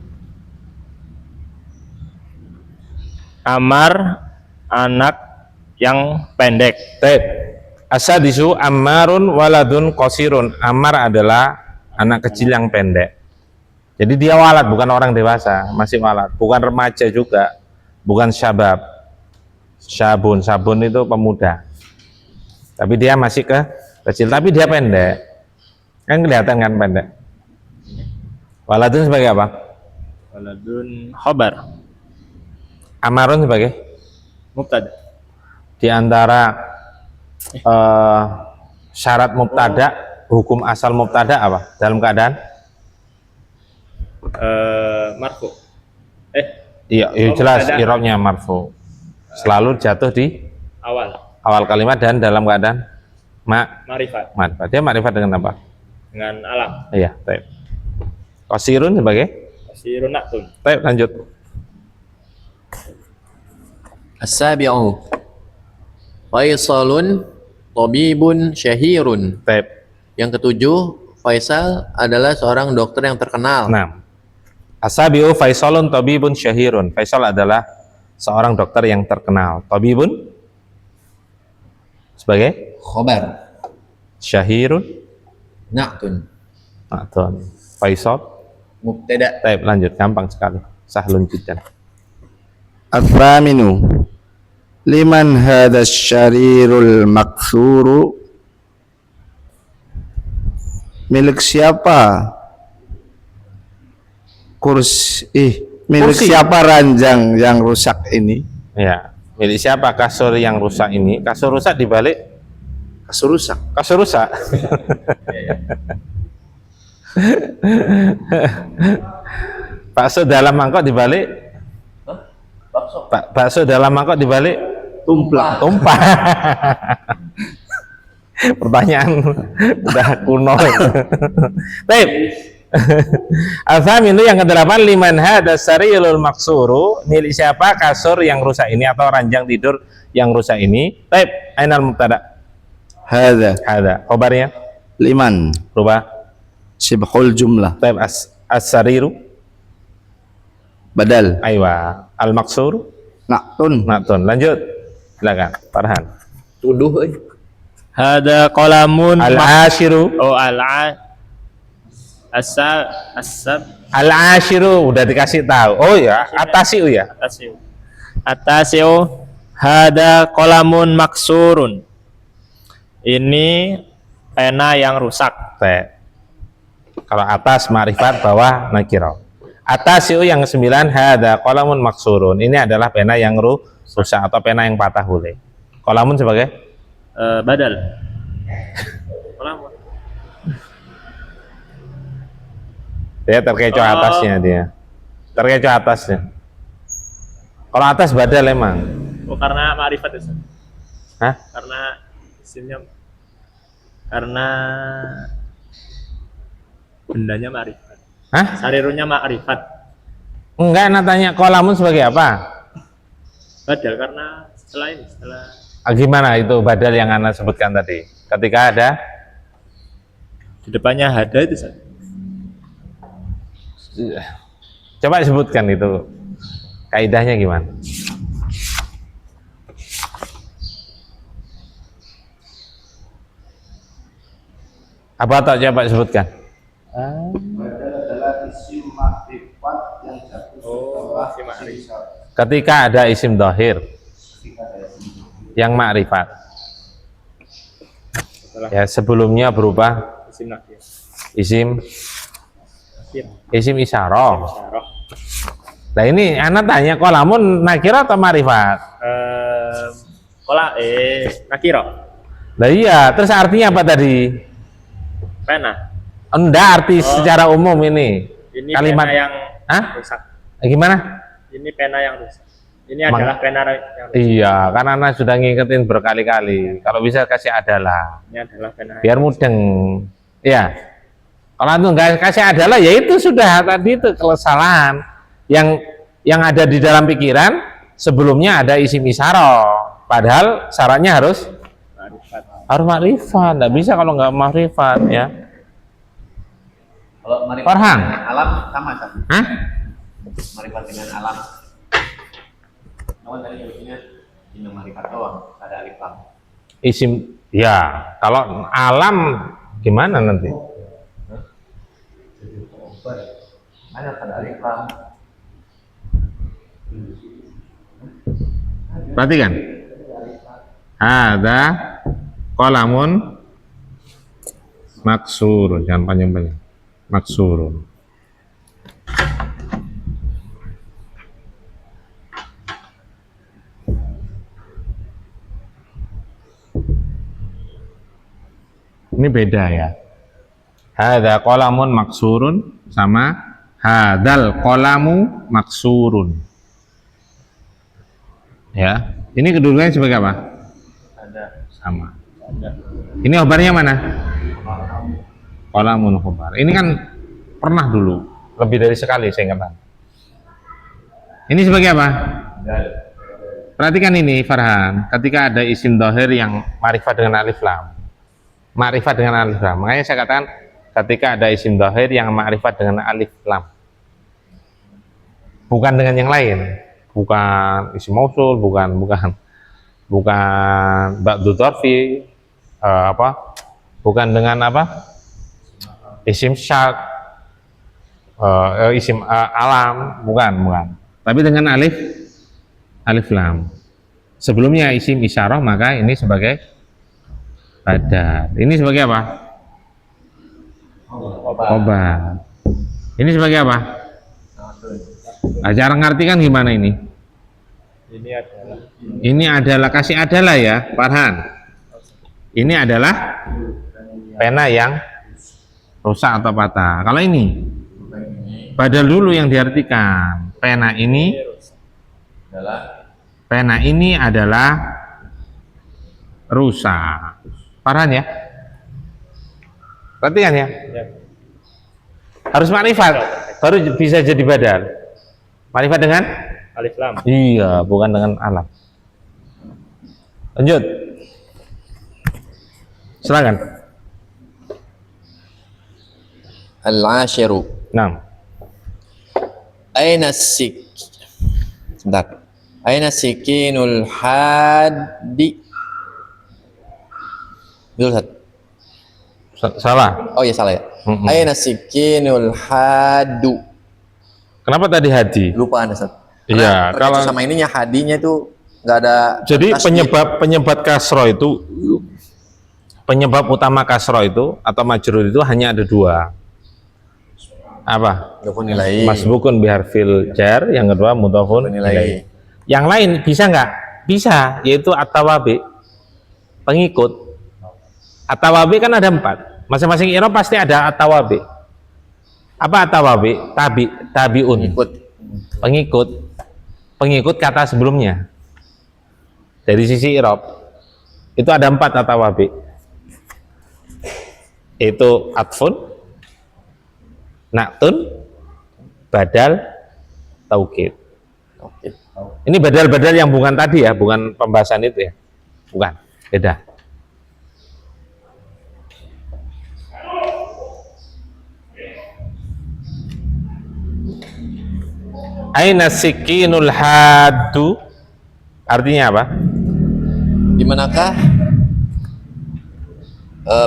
Ammar anak yang pendek. Baik. Asadisu Ammarun waladun qasirun. Ammar adalah anak kecil yang pendek. Jadi dia walad, bukan orang dewasa, masih walad. Bukan remaja juga, bukan syabab. Sabun itu pemuda. Tapi dia masih kecil, tapi dia pendek. Kan kelihatan kan pendek. Waladun sebagai apa? Waladun khobar. Ammarun sebagai Mubtada. di antara syarat mubtada, hukum asal mubtada apa? Dalam keadaan Marfu. iya, jelas i'rabnya marfu. Selalu jatuh di Awal kalimat dan dalam keadaan marifat ma'rifat. Dia ma'rifat dengan apa? dengan alam. Iya, baik. Qasirun sebagai Kasirun naktun. baik, lanjut. As-sabi'u Faisalun tabibun syahirun. Baik. Yang ketujuh, Faisal adalah seorang dokter yang terkenal. Nah, Asabiu Faisalun tabibun syahirun. Faisal adalah seorang dokter yang terkenal. Tabibun sebagai Khobar. syahirun. Na'tun. Atun. Faisal. Mubtada. Baik, lanjut. Gampang sekali. Sahlun jiddan. At-thaminu liman hadha syarirul maksuru. Milik siapa milik Kursi. siapa ranjang yang rusak ini? Ya, milik siapa kasur yang rusak ini? Kasur rusak dibalik Kasur rusak. kasur rusak. Bakso dalam mangkok dibalik. Bakso dalam mangkok dibalik Tumplak. tumpah. Pertanyaan udah kuno. Baik. Al-Thaminu yang ke-8, liman hadza sarirul maksuru, milik siapa kasur yang rusak ini atau ranjang tidur yang rusak ini. Baik, ainal mubtada. Hadza Hadza khabarnya liman rubah. sibhul jumlah Baik, as-sariru badal aywa, al-maksur na'tun. natun. Lanjut. Silakan, Farhan. Tuduh. Hada qalamun Al-ashiru oh Asab Al-ashiru udah dikasih tahu. Oh ya, atasiu ya. atasiu. Atasiu hada qalamun maksurun. Ini pena yang rusak. Teh. Kalau atas ma'rifat, bawah nakiro. Atasiu yang 9 hada qalamun maksurun. Ini adalah pena yang rusak atau pena yang patah boleh. Qalamun sebagai Badal. Qalamun. dia terkecoh atasnya dia. Terkecoh atasnya. Kalau atas badal emang. Oh, karena ma'rifat itu. Hah? Karena isimnya karena bendanya ma'rifat. Hah? Sarirunya ma'rifat. Enggak, tanya qalamun sebagai apa? Badal karena setelah Gimana itu badal yang Anda sebutkan tadi? Ketika ada di depannya hada itu Ustaz. coba sebutkan itu kaidahnya gimana? Apa tak coba sebutkan? Badal adalah isim makrifat yang jatuh setelah isim makrifat. Ketika ada isim dohir ketika ada isim. yang makrifat. Setelah Ya, sebelumnya berupa isim nakir. isim isyarah. Syarah. Nah ini anak tanya qalamun nakira atau makrifat? Nakiro. Lah iya, terus artinya apa tadi? Pena. Enggak, arti secara umum ini. Ini Kalimat pena yang Hah? rusak. Gimana? Ini pena yang rusak. Ini Emang- adalah pena yang rusak. Iya, karena anak sudah ngingetin berkali-kali. Kalau bisa kasih adalah, Ini adalah pena. biar mudeng. Iya. Kalau antum nggak kasih adalah, ya itu sudah tadi itu kesalahan yang ada di dalam pikiran. Sebelumnya ada isim isyarah, padahal syaratnya harus makrifat. Nggak bisa kalau nggak makrifat ya. Kalau marifat Farhan. dengan alam sama satu. Hah? Marifat dengan alam. Namun tadi sebutnya ini marifat doang, ada alif lam. Isim, ya. Kalau alam gimana nanti? Ada alif lam. Perhatikan. Ada qalamun maksurun, jangan panjang-panjang. Maksurun. Ini beda ya. Hadza qalamun maksurun sama hadzal qalamu maksurun. Ya, ini kedudukannya sebagai apa? Sama. Ini khobarnya mana? Qalamun khobar. Ini kan pernah dulu, lebih dari sekali saya ingat. Ini sebagai apa? Perhatikan ini Farhan, ketika ada isim dohir yang ma'rifat dengan alif lam. Ma'rifat dengan alif lam. Makanya saya katakan ketika ada isim dohir yang ma'rifat dengan alif lam. Bukan dengan yang lain. Bukan isim mausul, bukan ba'du dzarfi, bukan dengan apa? Isim syak, isim alam, bukan. Tapi dengan alif lam. Sebelumnya isim isyarah, maka ini sebagai badal. Ini sebagai apa? Khobar. Ini sebagai apa? Nah, cara ngerti kan gimana ini? Ini adalah kasih adalah ya, Farhan. Ini adalah pena yang rusak atau patah. Kalau ini badal dulu yang diartikan. Pena ini adalah rusak. Farhan ya? Perhatikan ya? Harus makrifat, baru bisa jadi badal. Makrifat dengan? Alif lam. Iya, bukan dengan alam. Lanjut. Silakan. Al-ashiru. Nah, Aina Sebentar. Aina sikinul hadi. Betul, Ustaz? Salah. Oh iya salah ya. Mm-mm. Aina sikinul hadu. Kenapa tadi hadi? Lupa Anda, Ustaz. Iya, Kalau kalau sama ininya hadinya itu nggak ada. jadi tasdid. penyebab kasro itu, penyebab utama kasro itu atau majrur itu hanya ada dua. Apa? Mudhafun ilaihi. Masbukun biharfil jar, yang kedua mudhafun Mudhafun ilaihi. ilaihi. Yang lain bisa nggak? Bisa, yaitu atawabi, pengikut. Atawabi kan ada 4. Masing-masing i'rab pasti ada atawabi. Apa atawabi? Tabiun. Pengikut kata sebelumnya. Dari sisi i'rab itu ada 4 atawabi. Itu atfun, naktun, badal, taukid. Oke. Ini badal-badal yang bukan tadi ya, bukan pembahasan itu ya. Bukan, beda. Aina sikinul haddu, artinya apa? Di manakah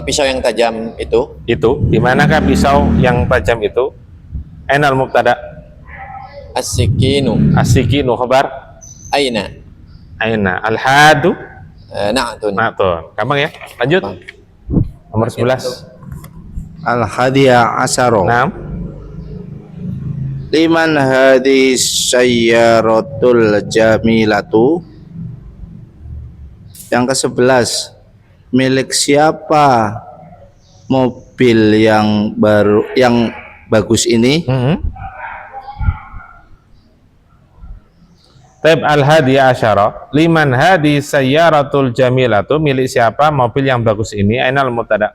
pisau yang tajam itu? Itu, di manakah pisau yang tajam itu? Ainal mubtada, As-sikinu as-sikinu khabar, aina. aina al-hadu, Na'tun. naktun. Gampang ya? Lanjut. Nomor 11. Al-hadiya asyara. Naam. Liman hadis sayyaratul jamilatu. Yang ke-11, milik siapa mobil yang baru, yang bagus ini? Taib al-hadiya asyara, liman hadi sayyaratul jamilatu, milik siapa mobil yang bagus ini? Ainal mubtada,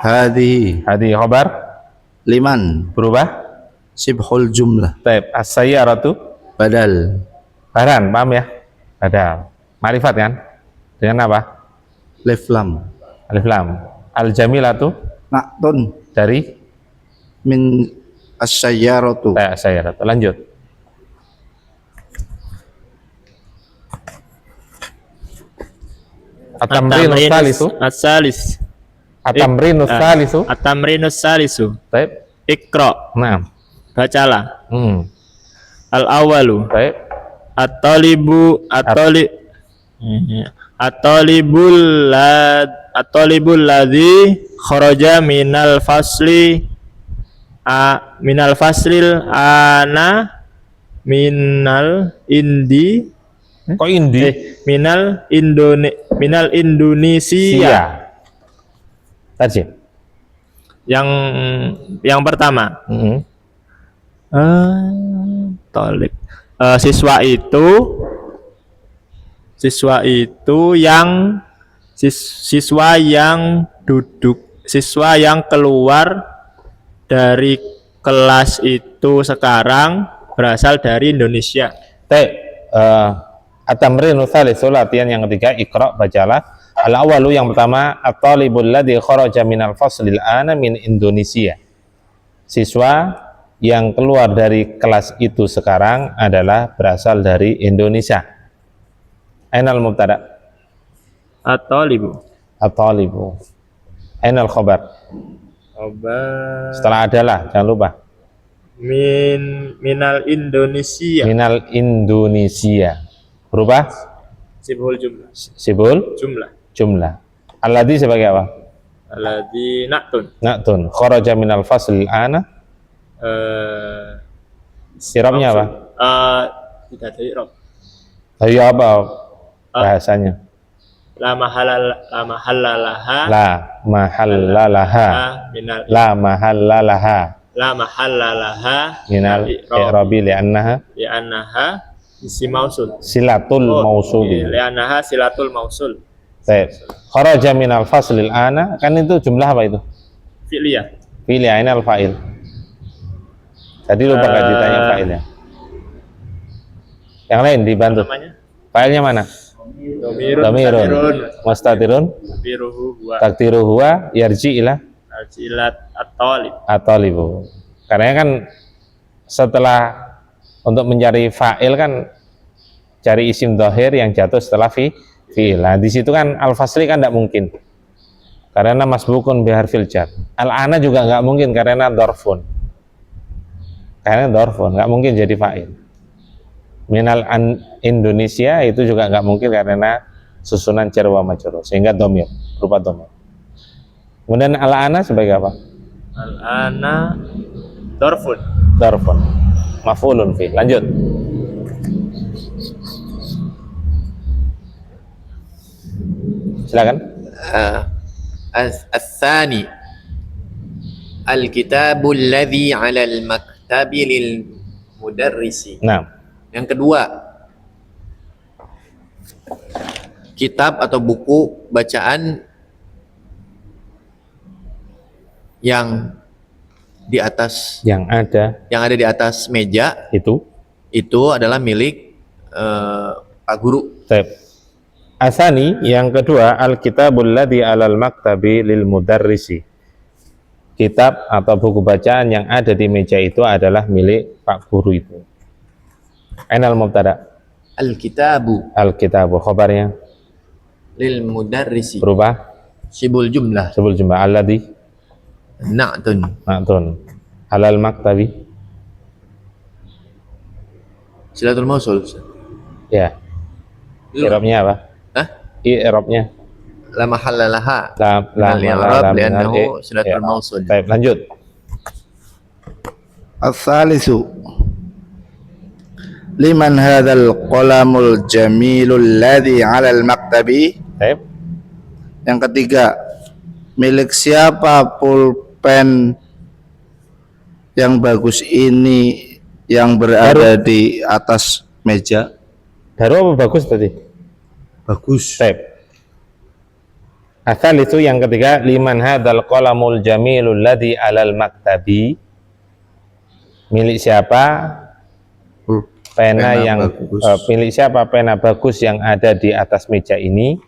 Hadi hadi khabar, liman berubah. sibhul jumlah Taib as-sayyaratu, badal badan, paham ya? Badal, marifat kan? Dengan apa? lif lam Alif lam. Al-jamilatu naktun dari min as-sayyaratu. sayyaratu. Lanjut. At-tamrinus salisu, As-salis. at-tamrinus salisu. At-tamrinus salisu. Taib. Iqra. Nah. Bacalah. Al-awalu. Taib. At-talibu at-talibul ladzi kharaja minal faslil ana minal indi Kok indi? minal Indonesia. Sia. Tajib. Yang pertama, Tolib. Siswa yang keluar dari kelas itu sekarang berasal dari Indonesia. At-tamrinu tsalitsu, latihan yang ketiga, Iqra, bacalah. Al-awwalu, yang pertama, at-talibul ladzi kharaja minal faslil ana min Indonesia. Siswa yang keluar dari kelas itu sekarang adalah berasal dari Indonesia. Ainal mubtada, At-talibu. at-talibu. Ainal khabar. Setelah adalah, jangan lupa. Minal Indonesia. Minal Indonesia. Berubah Sibul jumlah. sibul Jumlah. alladzi sebagai apa? Alladzi naktun. Naktun. Kharaja minal faslil ana. Sirapnya apa? Tidak ada i'rab. Ayo apa bahasanya? La mahallalaha. La mahallalaha. Minal La mahallalaha. La mahallalaha Minal i'rabi li'annaha isim mausul. silatul mausuli. Li'annaha silatul mausul. Baik. Kharaja minal faslil ana, kan itu jumlah apa itu? Fi'liyah. Pilih ainal fa'il. Tadi lupa nggak ditanya fa'ilnya. Yang lain dibantu. Namanya? Fa'ilnya mana? Dhamirun. Mustatirun. Biruhu huwa. Takdiru huwa yarji ila Al-jilat at-talib. atalibu. Karena kan setelah untuk mencari fa'il kan cari isim dhahir yang jatuh setelah fi'il. Nah, di situ kan al-fasli kan tidak mungkin. karena masbukun biharfil jar. Al-ana juga nggak mungkin karena dorfun. Karena dorfun nggak mungkin jadi fa'il. Minal Indonesia itu juga nggak mungkin karena susunan jar wa majrur, sehingga domir, berupa domir. Kemudian al-ana sebagai apa? Al-ana dorfun. Dorfun, maf'ulun fi. Lanjut. Silakan. Al-thani al-kitabul ladzi 'ala al-maktabi lil mudarrisi. Nah, Yang kedua, kitab atau buku bacaan yang di atas yang ada di atas meja itu adalah milik Pak Guru. Baik. Asani yang kedua, al-kitabul ladzi 'alal maktabi lil mudarrisi. Kitab atau buku bacaan yang ada di meja itu adalah milik Pak Guru itu. Ainal mubtada? Al-kitabu Al-kitabu khabarnya lil mudarrisi. berubah Sibul jumlah. sebelum jumlah alladzi Na'tun. ma'tun alal maktabi Silatul mausul. ya. I'rabnya apa? Hah? I'rabnya La mahalla laha. la Al-i'rab li'annahu silatul mausul. Baik, lanjut. Al-thalithu liman hadzal qalamul jamilul ladzi 'alal maktabi. Baik. Yang ketiga, milik siapa pulpen yang bagus ini yang berada di atas meja? Baru apa bagus tadi? Bagus. Baik. Asal itu yang ketiga, liman hadzal qalamul jamilul ladzi 'alal maktabi. Milik siapa pena yang bagus. milik siapa pena bagus yang ada di atas meja ini?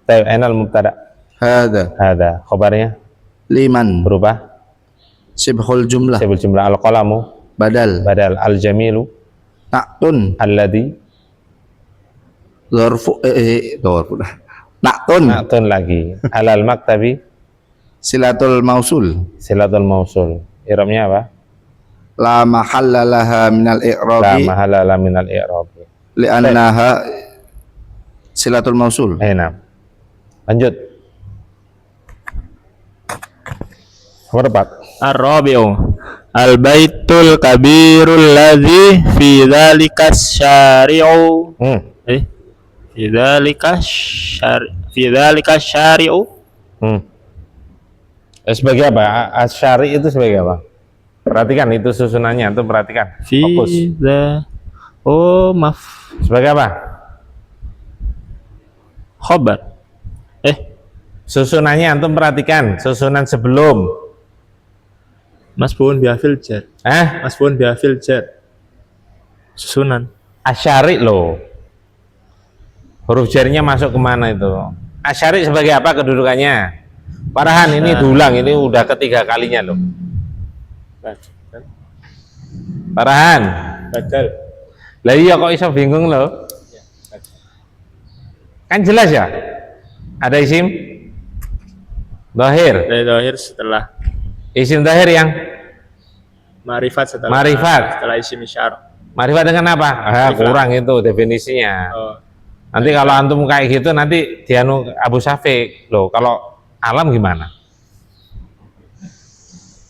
Taib ainal mubtada. Hada khabarnya Liman berubah sibhul jumlah. sebelum jumlah al-qalamu Badal. al-jamilu Na'tun alladzi Dorfu Na'tun lagi alal maktabi silatul mausul. silatul mausul. I'rabnya apa? La mahalla laha minal La i'rabi mahalala minal i'rabi. li'annaha silatul mausul. Nah. Lanjut. Nomor 4. Ar-rabi'u al-baitul kabirul ladzi fi dzalika syari'u. Fi dzalika syari'u. Sebagai apa? Asyari itu sebagai apa? Perhatikan itu susunannya, itu perhatikan. Fokus. Sebagai apa? Khobar. Susunannya antum perhatikan, susunan sebelum. Masbun bi'afil jar. Masbun bi'afil jar. Susunan. Asyari loh. Huruf jarnya masuk kemana itu? Asyari sebagai apa kedudukannya? Parahan ini diulang, ini udah ketiga kalinya loh. Parahan. Badal. Lah iya kok iso bingung loh? Kan jelas ya? Ada isim dhahir. Dari dhahir setelah Isim dhahir yang ma'rifat setelah Ma'rifat. setelah isim isyarah. ma'rifat dengan apa? Kurang itu definisinya. Oh. Nanti kalau antum kayak gitu nanti dianu Abu Syafiq loh. Kalau alam gimana?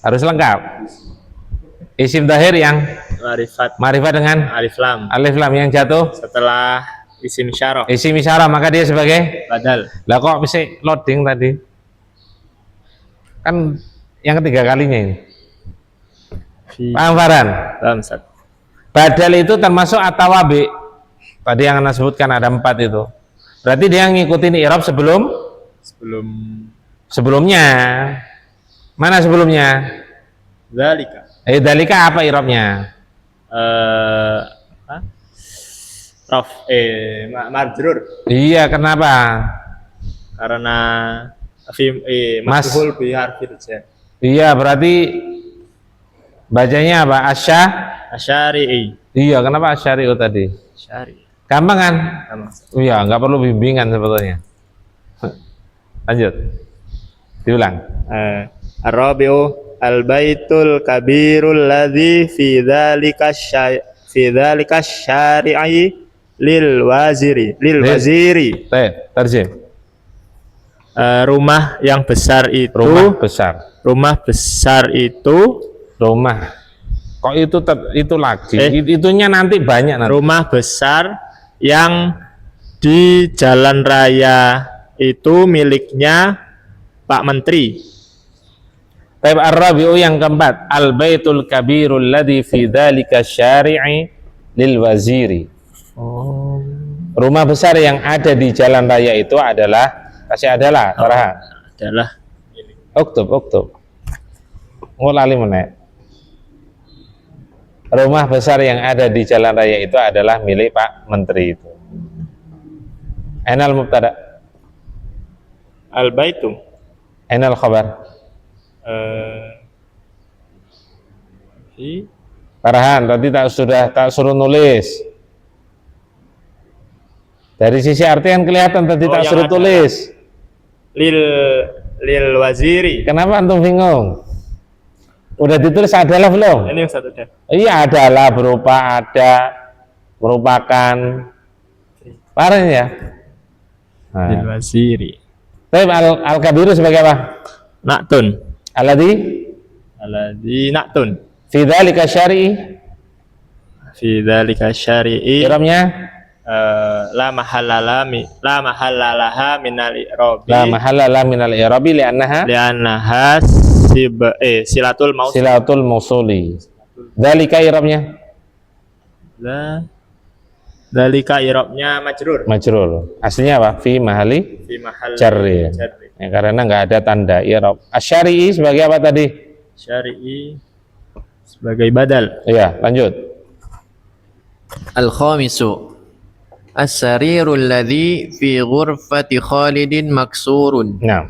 Harus lengkap. Isim dhahir yang ma'rifat dengan alif lam. alif lam yang jatuh Setelah isim isyarah. isim isyarah, maka dia sebagai Badal. lah kok bisa loading tadi? Kan yang ketiga kalinya ini. Paham Farhan? Lamsat. Badal itu termasuk atawabi. Tadi yang anda sebutkan ada 4 itu. Berarti dia ngikutin i'rab sebelumnya. Mana sebelumnya? Dzalika. Dzalika apa i'rabnya? Marjrur. Iya, kenapa? Karena maf'ul bi harfil jar. Iya, berarti bacanya apa? Asyari'i. Iya, kenapa asyari'u tadi? Syari. Gampang kan? Iya, nggak perlu bimbingan sebetulnya. Lanjut. Diulang. Ar-rabi'u al-baitul kabirul ladzi fi dzalika syari'i lil waziri Terjem. rumah yang besar itu Rumah besar. Rumah. Kok itu lagi? Itunya nanti banyak nanti. rumah besar yang di jalan raya itu miliknya Pak Menteri. Taib ar-rabi'u yang keempat, al-baitul kabirul ladzi fi dzalika syari'i lil waziri. Rumah besar yang ada di jalan raya itu adalah Farhan. Adalah Uktub. Ngulali meneh. Rumah besar yang ada di jalan raya itu adalah milik Pak Menteri itu. Ainal mubtada, al-baitu ainal khabar. Farhan, tadi tak suruh nulis. Dari sisi arti kan kelihatan tadi tak suruh tulis. lil waziri. Kenapa antum bingung? Udah ditulis adalah belum? Ini yang satu deh. Iya, adalah berupa ada, merupakan. Parah ya. Lil waziri. Taib al-kabiru sebagai apa? Naktun. Alladzi Naktun. fi dzalika syari'i. Fi dzalika syari'i. I'rabnya La mahallalaha minal i'rabi. la mahallala minal i'rabi li'annaha silatul mausul. silatul mausuli. Dzalika i'rabnya Dzalika i'rabnya majrur. majrur. Aslinya apa? Fi mahali Fi mahal jarri. Ya, karena nggak ada tanda i'rab. Asy-syari'i sebagai apa tadi? Syari'i sebagai badal. Iya, lanjut. Al-khamisu as-sarirul ladzi fi ghurfati Khalidin maksurun. Nah,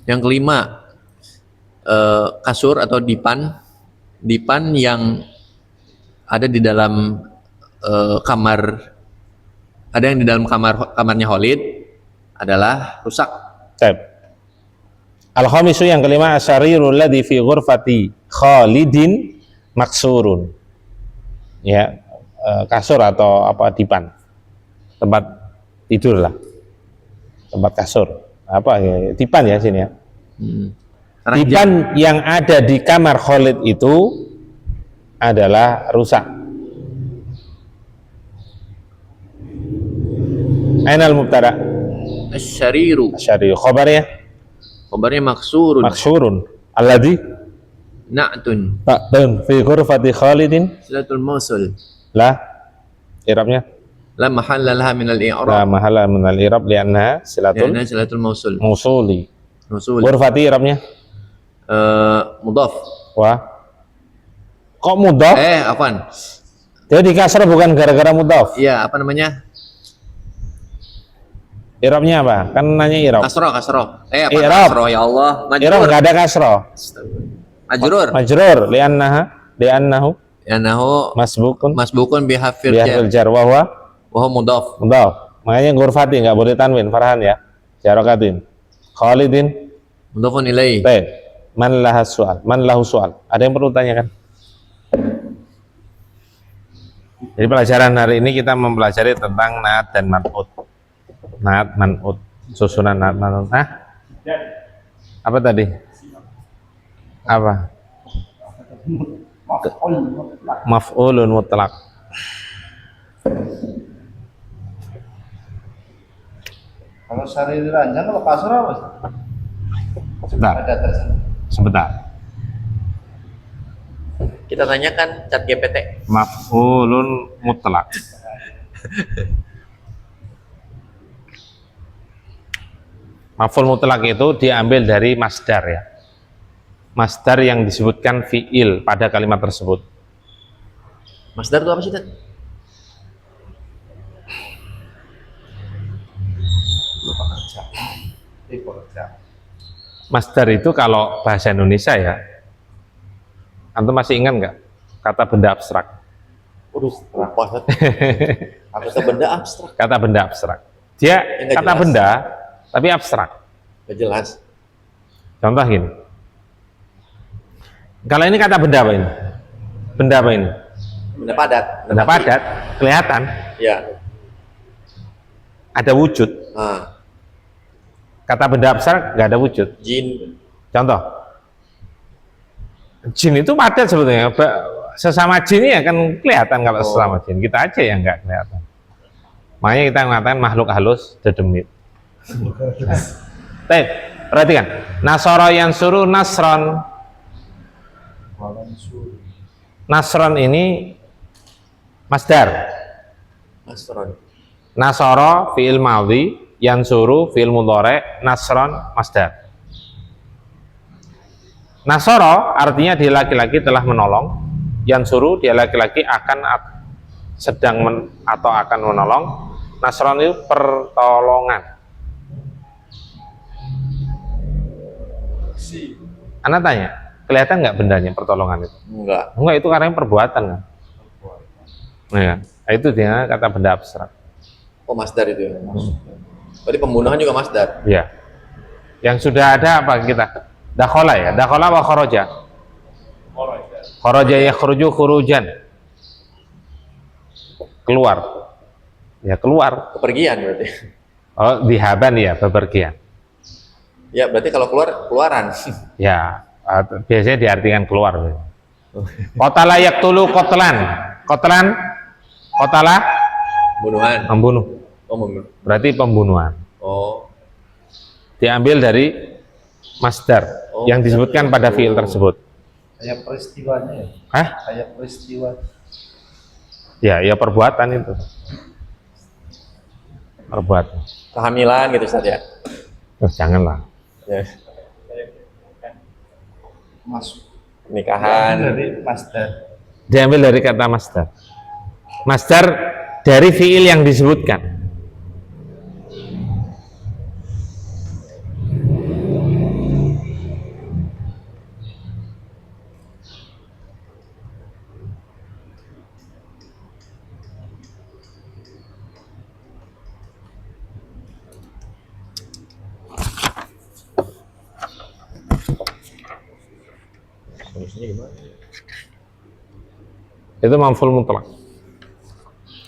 Yang kelima, kasur atau dipan yang ada di dalam kamar, ada yang di dalam kamarnya Khalid adalah rusak. Baik. Al-khamisu yang kelima, asyarirul ladzi fi ghurfati Khalidin maksurun. Ya, kasur atau apa, dipan, tempat tidur lah, tempat kasur apa ya, dipan ya sini ya. Dipan yang ada di kamar Khalid itu adalah rusak. Ainal mubtada? Asy-syariru. Syari. Khabarnya Maksurun. maksurun. Alladzi Na'tun. ta'tun fi ghurfati Khalidin. Silatul mausul. Lah, i'rabnya La mahalla laha minal la i'rab. mahala min al-i'rab li'annaha silatul Lianna silatul mausul. mausuli. Mausul. Ghurfati i'rabnya Mudhaf. wah. Kok mudhaf? Afwan. Jadi kasrah bukan gara-gara mudhaf. Iya, apa namanya? I'rabnya apa? Kan nanya i'rab. Kasroh. Apa I'rab. kasroh ya Allah? I'rab Majrur. enggak ada kasrah. Majrur. Majrur li'annahu Yanahu masbukun masbukun bihafir biharfil jar wa huwa mudhaf. mudhaf. Makanya ghurfati enggak boleh tanwin, Farhan ya. Jarakatin. Khalidin. Mudhafun ilaih. Baik. Man lahu su'al. Ada yang perlu tanyakan? Jadi pelajaran hari ini kita mempelajari tentang naat dan man'ut. Naat man'ut, susunan naat man'ut. Apa tadi? Apa? Maf'ulun mutlaq. Kalau syari ranjang, kalau kasar apa? Sebentar. Kita tanyakan chat GPT. Maf'ulun mutlaq. Maf'ul mutlaq itu diambil dari masdar ya. Masdar yang disebutkan fi'il pada kalimat tersebut. Masdar itu apa sih, Tat? Masdar itu kalau bahasa Indonesia ya, antum masih ingat nggak kata benda abstrak? Lupa, Tat. Kata benda abstrak. Kata benda abstrak. Dia Nggak kata jelas. benda tapi abstrak. Gak jelas. Contoh gini. Kalau ini kata benda apa ini? Benda apa ini? Benda padat. Benda padat, kelihatan, Ya. ada wujud. Ah, Kata benda abstrak nggak ada wujud. jin. Contoh, jin itu padat sebetulnya. Sesama jin ya kan kelihatan kalau sesama jin. Kita aja yang nggak kelihatan. Makanya kita mengatakan makhluk halus dedemit. Baik, perhatikan. Nasara yang suruh nasron. Nasron ini masdar. Astron. Nasara fi'il madhi, yansuru fi'il mudhari', nasron masdar. Nasara artinya dia laki-laki telah menolong, yansuru dia laki-laki akan sedang atau akan menolong. Nasron itu pertolongan. Anda tanya, kelihatan nggak bendanya pertolongan itu? Enggak. Enggak, itu karena perbuatan kan. Nah, itu dia kata benda abstrak. Oh, masdar itu ya. Berarti pembunuhan juga masdar. Ya. Yang sudah ada apa kita? Dakhala ya. Dakhala wa kharaja. Kharaja yakhruju khurujan. Keluar. Ya keluar. Kepergian berarti. Oh, dihaban ya, bepergian. Ya, berarti kalau keluar, keluaran. Ya, biasanya diartikan keluar. Qatala yaqtulu qatlan. Qatlan qatala Pembunuhan. membunuh. Oh, membunuh. Berarti pembunuhan. Oh. Diambil dari masdar yang disebutkan pada fiil tersebut. Kayak peristiwanya ya. Hah? Kayak peristiwa. Ya, ya perbuatan itu. Perbuatan. Kehamilan gitu Ustaz ya. Oh, janganlah. Ya. Masuk Nikahan. dari masdar. Diambil dari kata masdar. Masdar dari fiil yang disebutkan. Itu maf'ul mutlak.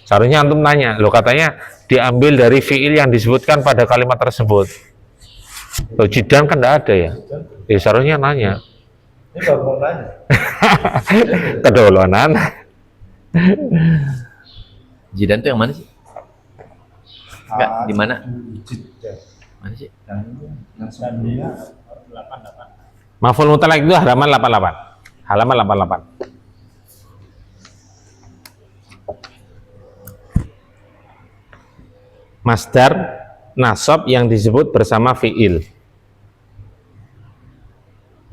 Seharusnya antum tanya, lo katanya diambil dari fiil yang disebutkan pada kalimat tersebut. Lo jidan kan enggak ada ya? Seharusnya nanya. Ini baru mau nanya. Kedolonan. Jidan tuh yang mana sih? Enggak, di mana? Jiddah. Mana sih? Yang sebelumnya Maf'ul mutlak itu halaman 88. Halaman 88. Masdar nasab yang disebut bersama fiil.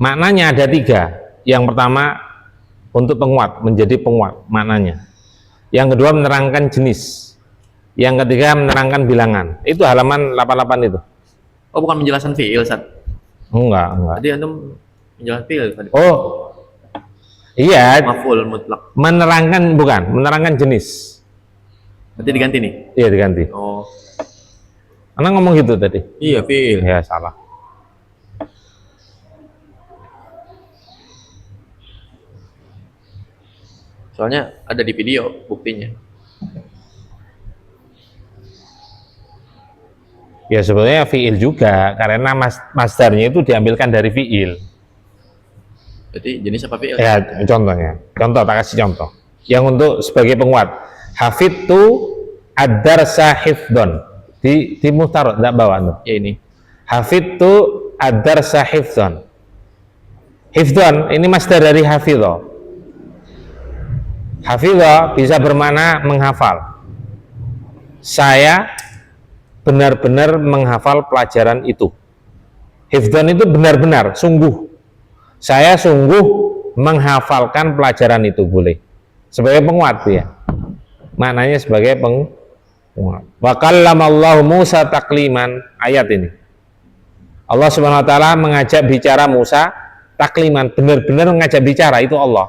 Maknanya ada 3. Yang pertama untuk penguat, menjadi penguat maknanya. Yang kedua menerangkan jenis. Yang ketiga menerangkan bilangan. Itu halaman 88 itu. Oh, bukan menjelaskan fiil, Ustaz. Enggak. Tadi antum menjelaskan fiil tadi. Oh, iya. Maf'ul mutlak. Menerangkan bukan, menerangkan jenis. Berarti diganti nih. Iya diganti. Oh. Anda ngomong gitu tadi. Iya, fiil. Ya salah. Soalnya ada di video buktinya. Ya sebenarnya fiil juga karena masdarnya itu diambilkan dari fiil. Berarti jenis apa fiil? Ya contohnya, tak kasih contoh. Yang untuk sebagai penguat, hafidtu ad-darsa hifdon. Di muhtarot enggak bawa tuh. Ya ini. Hafidtu ad-darsa hifdon. Hifdon ini masdar dari hafidho. Hafidho bisa bermakna menghafal. Saya benar-benar menghafal pelajaran itu. Hifdon itu benar-benar, sungguh. Saya sungguh menghafalkan pelajaran itu, boleh. Sebagai penguat ya. Maknanya sebagai penguat. Wa kallamallahu Musa takliman, ayat ini. Allah Subhanahu wa taala mengajak bicara Musa takliman, benar-benar mengajak bicara itu Allah.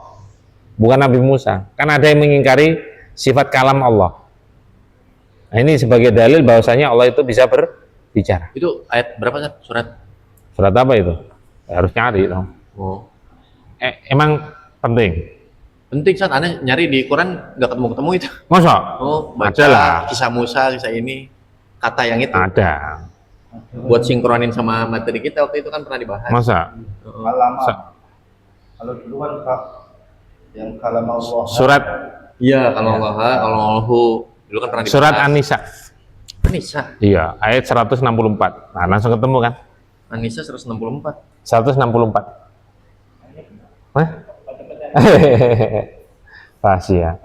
Bukan Nabi Musa. Kan ada yang mengingkari sifat kalam Allah. Nah, ini sebagai dalil bahwasanya Allah itu bisa berbicara. Itu ayat berapa, Ustaz? Surat Surat apa itu? harus nyari dong. Oh. Emang penting. Penting saat aneh nyari di Quran nggak ketemu itu. Masa? Oh, baca Ada lah. kisah Musa, kisah ini, kata yang itu. Ada. Buat sinkronin sama materi kita waktu itu kan pernah dibahas. Masa? Kalama. Kalau duluan Kak yang kalam Allah. Surat Iya, kalau Allah, kalau Allahu dulu kan pernah dibahas. surat An-Nisa. Anisa. Iya, ayat 164. Nah, langsung ketemu kan? Anisa 164. 164. Hah? Rahasia.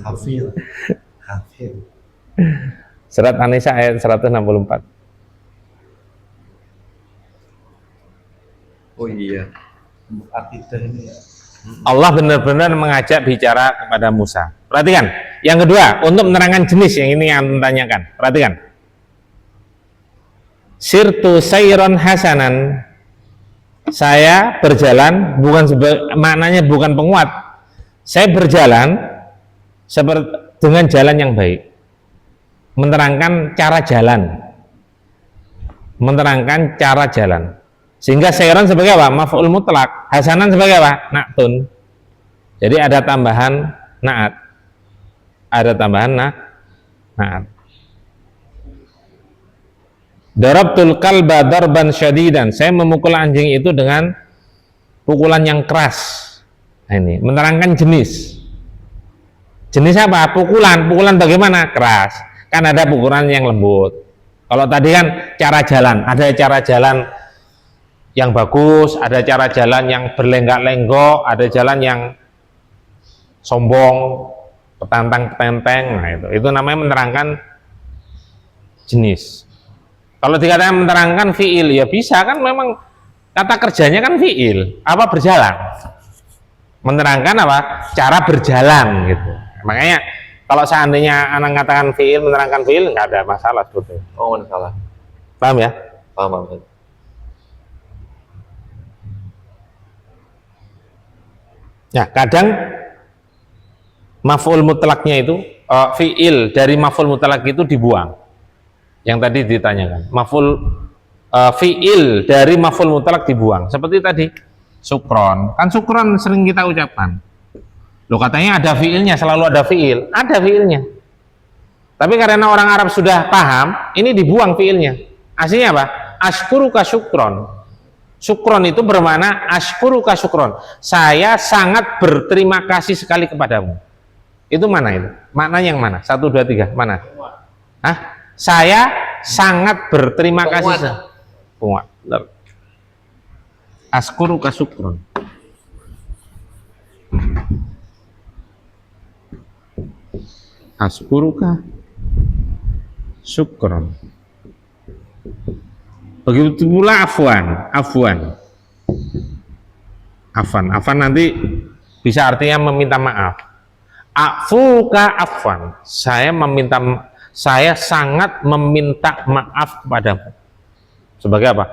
Hafil. Hafil. Surat An-Nisa ayat 164. Oh iya. Akidah ini ya. Allah benar-benar mengajak bicara kepada Musa. Perhatikan. Yang kedua, untuk menerangkan jenis yang ini yang ditanyakan. Perhatikan. Sirtu sayron hasanan. Saya berjalan maknanya bukan penguat. Saya berjalan dengan jalan yang baik. Menerangkan cara jalan. Menerangkan cara jalan. Sehingga sayron sebagai apa? Maf'ul mutlak. Hasanan sebagai apa? Na'tun. Jadi ada tambahan na'at. Ada tambahan na'at. Darabtul kalba darban syadidan. Saya memukul anjing itu dengan pukulan yang keras. Nah, ini menerangkan jenis. Jenis apa? Pukulan. Pukulan bagaimana? Keras. Kan ada pukulan yang lembut. Kalau tadi kan cara jalan. Ada cara jalan yang bagus, ada cara jalan yang berlenggak-lenggok, ada jalan yang sombong, petantang-petenteng. Nah, itu namanya menerangkan jenis. Kalau dikatakan menerangkan fiil, ya bisa kan, memang kata kerjanya kan fiil. Apa? Berjalan. Menerangkan apa? Cara berjalan gitu. Makanya kalau seandainya anak katakan fiil, menerangkan fiil, nggak ada masalah sebetulnya. Oh, nggak salah. Paham ya? Paham. Nah, kadang maf'ul mutlaknya itu fiil dari maf'ul mutlak itu dibuang. Yang tadi ditanyakan, fiil dari maf'ul mutlak dibuang. Seperti tadi, sukron. Kan sukron sering kita ucapkan. Loh, katanya ada fiilnya, selalu ada fiil. Ada fiilnya. Tapi karena orang Arab sudah paham, ini dibuang fiilnya. Aslinya apa? Ashkuruka sukron. Sukron itu bermakna ashkuruka sukron. Saya sangat berterima kasih sekali kepadamu. Itu mana itu? Maknanya yang mana? 1, 2, 3. Mana? Hah? Saya sangat berterima kasih. Penguat. Ashkuruka sukron. Ashkuruka sukron. Begitu pula afwan nanti bisa artinya meminta maaf. Afuka afwan, saya sangat meminta maaf kepadamu. Sebagai apa?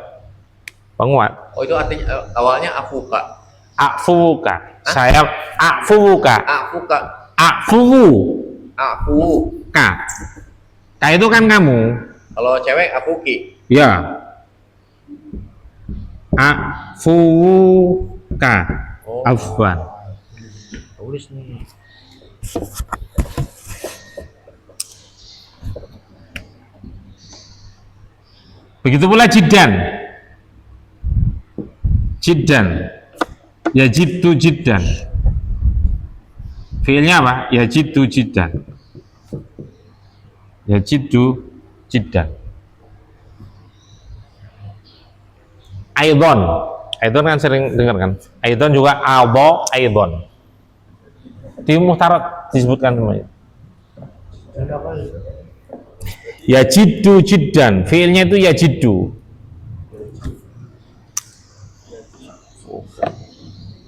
Penguat. Oh, itu artinya awalnya afuka. Afuka. Hah? Saya afuka. Afuka. Afuka. Ka itu kan kamu. Kalau cewek afuki. Ya. Afuka. Oh. Afwan. Tulis nih. Begitu pula jiddan. Ya jiddu jiddan. Fiilnya apa? Ya jiddu jiddan. Ya jiddu jiddan. Aidon kan sering dengar kan? Aidon juga abo aidon. Di muhtarat disebutkan semuanya. Ya jiddu jiddan, fiilnya itu ya jiddu.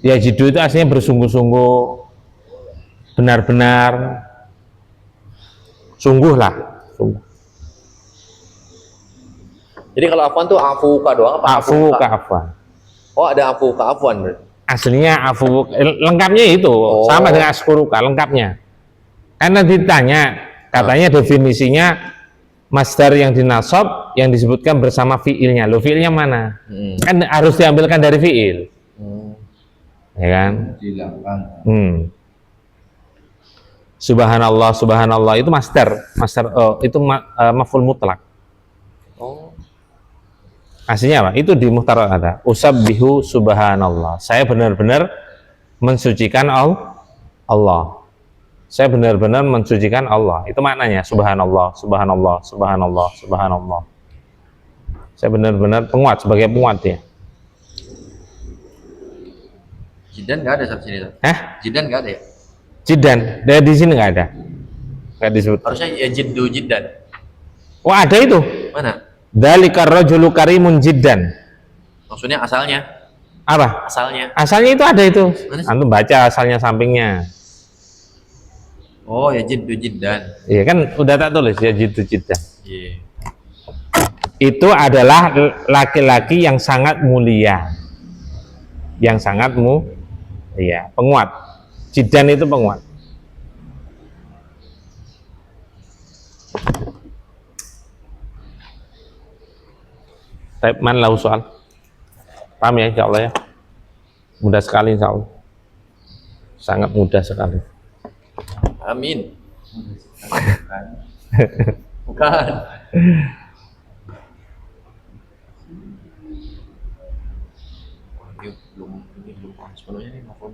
Ya jiddu itu aslinya bersungguh-sungguh, benar-benar, sungguh lah, sungguh. Jadi kalau afwan tuh afuka doang apa? Afuka afwan. Oh, ada afuka afwan berarti. Aslinya afuka, lengkapnya itu sama dengan askuruka, lengkapnya. Karena ditanya, katanya definisinya masdar yang dinasab yang disebutkan bersama fiilnya. Lo fiilnya mana? Kan harus diambilkan dari fiil. Ya kan? Subhanallah, subhanallah itu masdar itu maf'ul mutlak. Aslinya apa? Itu di muhtarak ada. Usabbihu subhanallah. Saya benar-benar mensucikan Allah. Saya benar-benar mensucikan Allah. Itu maknanya subhanallah, subhanallah, subhanallah, subhanallah. Saya benar-benar penguat sebagai penguat ya. Jidan nggak ada saat sini tuh. Jidan nggak ada ya? Jidan, dari di sini nggak ada. Nggak disebut. Harusnya ya jiddu jidan. Wah, ada itu. Mana? Dzalikar rajulu karimun jiddan. Maksudnya asalnya? Apa? Asalnya. Asalnya itu ada itu. Mana sih? Antum baca asalnya sampingnya. Oh ya jiddu jiddan. Iya kan udah tak tulis ya jiddu jiddan. Iya. Itu adalah laki-laki yang sangat mulia. Yang sangat iya, penguat. Jiddan itu penguat. Tapi man lahu soal. Paham ya insyaallah ya. Mudah sekali insyaallah. Sangat mudah sekali. Amin. Bukan. Ini belum sepenuhnya nih maaf.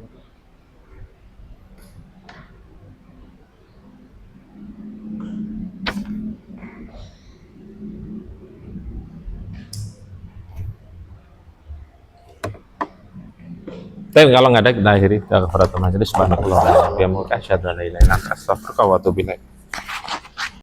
Tapi kalau nggak ada kita akhiri. Kita kafaratul majelis. Subhanallah. Bihamdika asyhadu an la ilaha illa anta astaghfiruka wa atubu ilaik.